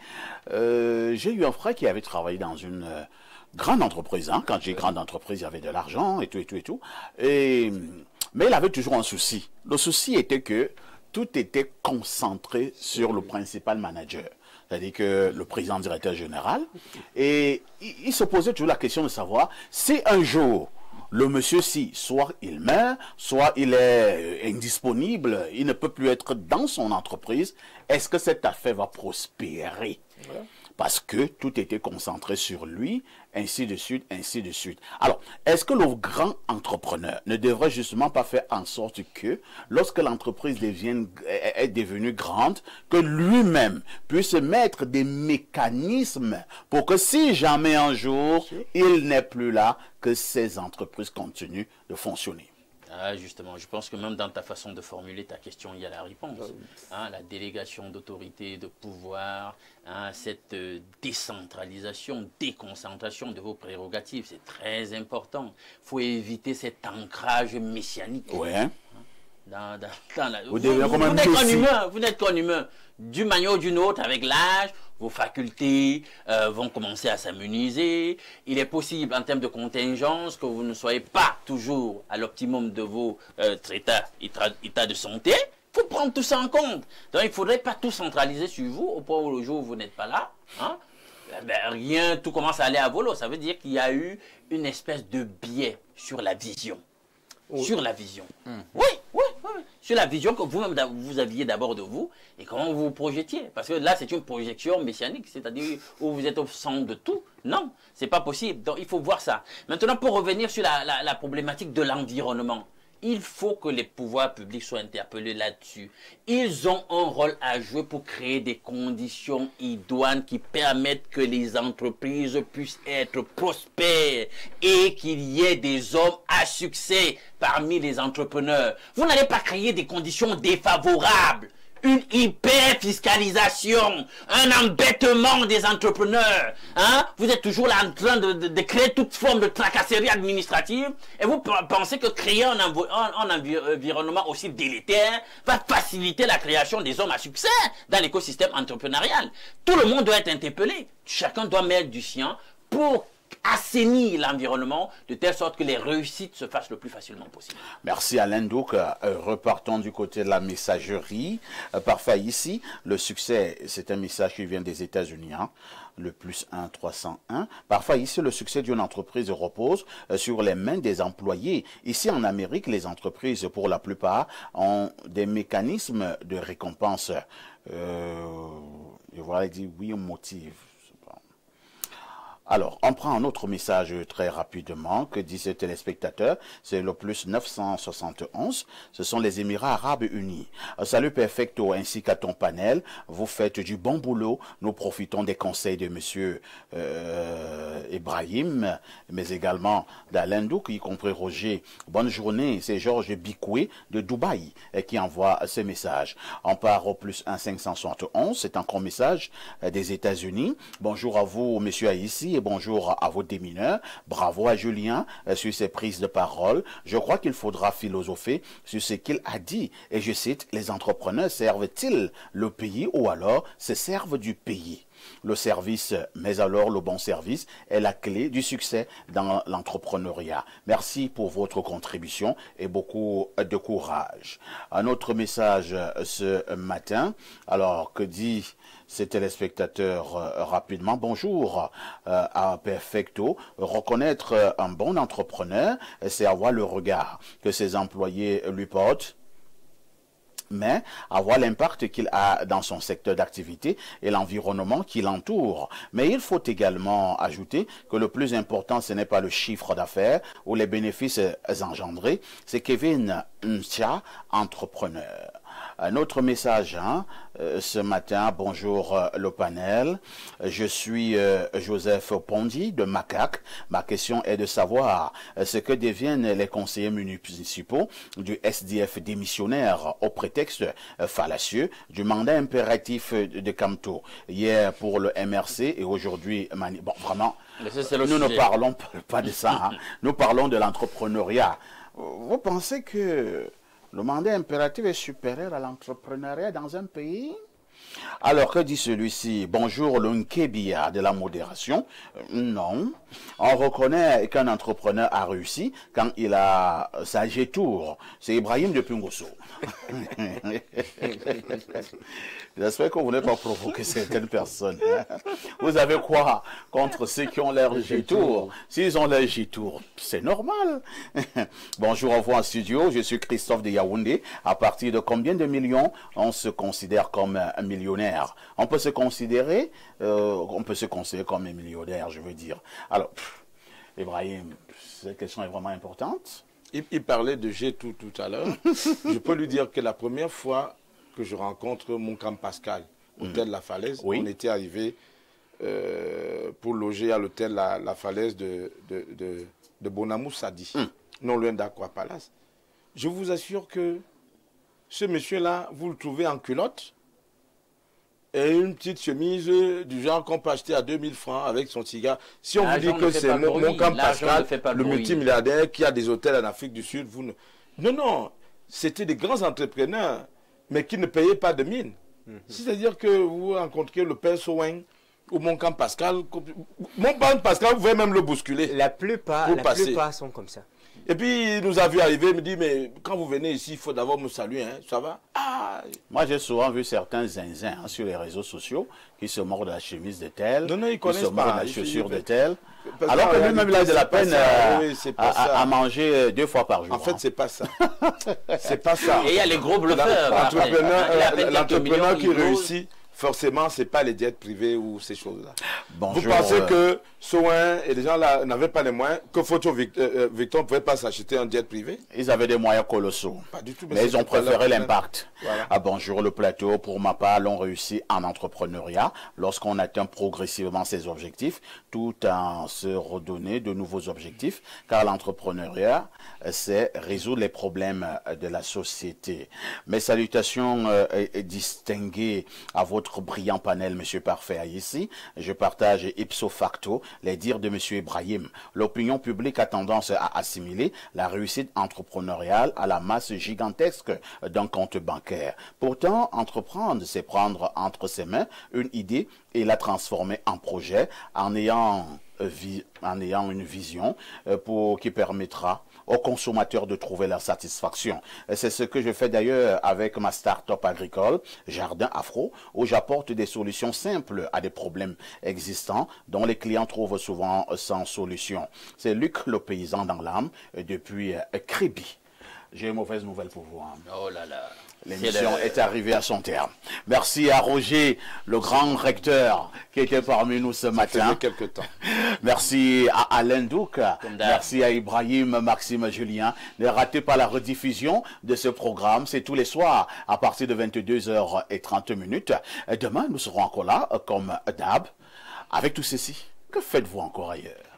J'ai eu un frère qui avait travaillé dans une grande entreprise. Hein. Quand j'ai grande entreprise, il y avait de l'argent et tout et tout et tout. Mais il avait toujours un souci. Le souci était que tout était concentré sur le principal manager. C'est-à-dire que le président directeur général. Et il se posait toujours la question de savoir si un jour, le monsieur, si soit il meurt, soit il est indisponible, il ne peut plus être dans son entreprise, est-ce que cette affaire va prospérer? Parce que tout était concentré sur lui, ainsi de suite, ainsi de suite. Alors, est-ce que le grand entrepreneur ne devrait justement pas faire en sorte que, lorsque l'entreprise est devenue grande, que lui-même puisse mettre des mécanismes pour que si jamais un jour il n'est plus là, que ces entreprises continuent de fonctionner? Ah, justement, je pense que même dans ta façon de formuler ta question, il y a la réponse. Hein, la délégation d'autorité, de pouvoir, hein, cette décentralisation, déconcentration de vos prérogatives, c'est très important. Il faut éviter cet ancrage messianique. Ouais. Vous n'êtes qu'un humain. D'une manière ou d'une autre, avec l'âge, vos facultés vont commencer à s'amenuiser. Il est possible, en termes de contingence, que vous ne soyez pas toujours à l'optimum de vos états de santé. Il faut prendre tout ça en compte. Donc, il ne faudrait pas tout centraliser sur vous, au point où le jour où vous n'êtes pas là. Hein, rien, tout commence à aller à volo. Ça veut dire qu'il y a eu une espèce de biais sur la vision. Sur la vision. Oui. Sur la vision que vous-même vous aviez d'abord de vous et comment vous vous projetiez. Parce que là, c'est une projection messianique, c'est-à-dire où vous êtes au centre de tout. Non, c'est pas possible. Donc, il faut voir ça. Maintenant, pour revenir sur la problématique de l'environnement, il faut que les pouvoirs publics soient interpellés là-dessus. Ils ont un rôle à jouer pour créer des conditions idoines qui permettent que les entreprises puissent être prospères et qu'il y ait des hommes à succès parmi les entrepreneurs. Vous n'allez pas créer des conditions défavorables. Une hyper-fiscalisation, un embêtement des entrepreneurs. Hein? Vous êtes toujours là en train de créer toute forme de tracasserie administrative et vous pensez que créer un environnement aussi délétère va faciliter la création des hommes à succès dans l'écosystème entrepreneurial. Tout le monde doit être interpellé. Chacun doit mettre du sien pour assainir l'environnement de telle sorte que les réussites se fassent le plus facilement possible. Merci Alain Douk. Repartons du côté de la messagerie. Parfois ici, le succès, c'est un message qui vient des États-Unis, hein, le +1 301. Parfois ici, le succès d'une entreprise repose sur les mains des employés. Ici en Amérique, les entreprises, pour la plupart, ont des mécanismes de récompense. Je voudrais dire oui, on motive. Alors, on prend un autre message très rapidement que dit ce téléspectateur, c'est le +971, ce sont les Émirats Arabes Unis. Salut Perfecto ainsi qu'à ton panel, vous faites du bon boulot, nous profitons des conseils de monsieur Ibrahim, mais également d'Alain Douk, y compris Roger. Bonne journée, c'est Georges Bikoué de Dubaï qui envoie ce message. On part au +1 571, c'est encore un message des États-Unis. Bonjour à vous, monsieur Haïssi, et bonjour à vos démineurs. Bravo à Julien sur ses prises de parole. Je crois qu'il faudra philosopher sur ce qu'il a dit. Et je cite, les entrepreneurs servent-ils le pays ou alors se servent du pays? Le service, mais alors le bon service, est la clé du succès dans l'entrepreneuriat. Merci pour votre contribution et beaucoup de courage. Un autre message ce matin. Alors, que dit ces téléspectateurs rapidement? Bonjour à Perfecto. Reconnaître un bon entrepreneur, c'est avoir le regard que ses employés lui portent, mais avoir l'impact qu'il a dans son secteur d'activité et l'environnement qui l'entoure. Mais il faut également ajouter que le plus important, ce n'est pas le chiffre d'affaires ou les bénéfices engendrés, c'est Kevin Ntia, entrepreneur. Un autre message ce matin, bonjour le panel, je suis Joseph Pondi de Macaque. Ma question est de savoir ce que deviennent les conseillers municipaux du SDF démissionnaire au prétexte fallacieux du mandat impératif de Camto. Hier pour le MRC et aujourd'hui, bon vraiment, nous ne parlons pas de ça, nous parlons de l'entrepreneuriat. Vous pensez que le mandat impératif est supérieur à l'entrepreneuriat dans un pays? Alors, que dit celui-ci? Bonjour, le Nkebia de la modération. Non. On reconnaît qu'un entrepreneur a réussi quand il a sa G-Tour. C'est Ibrahim de Pungoso. J'espère que vous n'avez pas provoqué certaines personnes. Vous avez quoi contre ceux qui ont leur G-Tour? S'ils ont leur G-Tour, c'est normal. Bonjour, au revoir en studio. Je suis Christophe de Yaoundé. À partir de combien de millions on se considère comme un millionnaire? On peut se considérer comme un millionnaire, je veux dire. Alors, Ibrahim, cette question est vraiment importante. Il parlait de G-Tour tout à l'heure. Je peux lui dire que la première fois que je rencontre mon camp Pascal, hôtel La Falaise, on était arrivé pour loger à l'hôtel La Falaise de Bonamou Sadi, non loin d'Aqua Palace. Je vous assure que ce monsieur-là, vous le trouvez en culotte et une petite chemise du genre qu'on peut acheter à 2000 francs avec son cigare. Si on vous dit que c'est mon camp Pascal, le multimilliardaire qui a des hôtels en Afrique du Sud, vous ne... Non, c'était des grands entrepreneurs, mais qui ne payaient pas de mine. C'est-à-dire que vous rencontrez le père Sowen ou mon camp Pascal. Mon camp Pascal, vous pouvez même le bousculer. La plupart sont comme ça. Et puis, il nous a vu arriver, il me dit, mais quand vous venez ici, il faut d'abord me saluer, hein, ça va? Moi, j'ai souvent vu certains zinzins sur les réseaux sociaux qui se mordent la chemise de tel, qui se mordent la chaussure de tel, alors que lui-même, il a de la peine à manger 2 fois par jour. En fait, c'est pas ça. C'est pas ça. Et il y a les gros bluffeurs. L'entrepreneur qui réussit, forcément, ce n'est pas les jets privés ou ces choses-là. Bonjour, vous pensez que Soin et les gens là n'avaient pas les moyens, que Photo Victor ne pouvait pas s'acheter un jet privé? Ils avaient des moyens colossaux. Pas du tout. Mais ils ont préféré l'impact. Voilà. Bonjour le plateau. Pour ma part, l'on réussit en entrepreneuriat lorsqu'on atteint progressivement ses objectifs, tout en se redonnant de nouveaux objectifs, car l'entrepreneuriat, c'est résoudre les problèmes de la société. Mes salutations distinguées à votre brillant panel, Monsieur Parfait, ici. Je partage ipso facto les dires de Monsieur Ibrahim. L'opinion publique a tendance à assimiler la réussite entrepreneuriale à la masse gigantesque d'un compte bancaire. Pourtant, entreprendre, c'est prendre entre ses mains une idée et la transformer en projet en ayant une vision qui permettra aux consommateurs de trouver leur satisfaction. C'est ce que je fais d'ailleurs avec ma start-up agricole, Jardin Afro, où j'apporte des solutions simples à des problèmes existants dont les clients trouvent souvent sans solution. C'est Luc le paysan dans l'âme depuis Créby. J'ai une mauvaise nouvelle pour vous. Oh là là. L'émission est arrivée à son terme. Merci à Roger, le grand recteur, qui était parmi nous ce matin. Ça fait quelque temps. Merci à Alain Douk. Merci à Ibrahim, Maxime, Julien. Ne ratez pas la rediffusion de ce programme. C'est tous les soirs à partir de 22h30. Demain, nous serons encore là, comme d'hab. Avec tout ceci, que faites-vous encore ailleurs?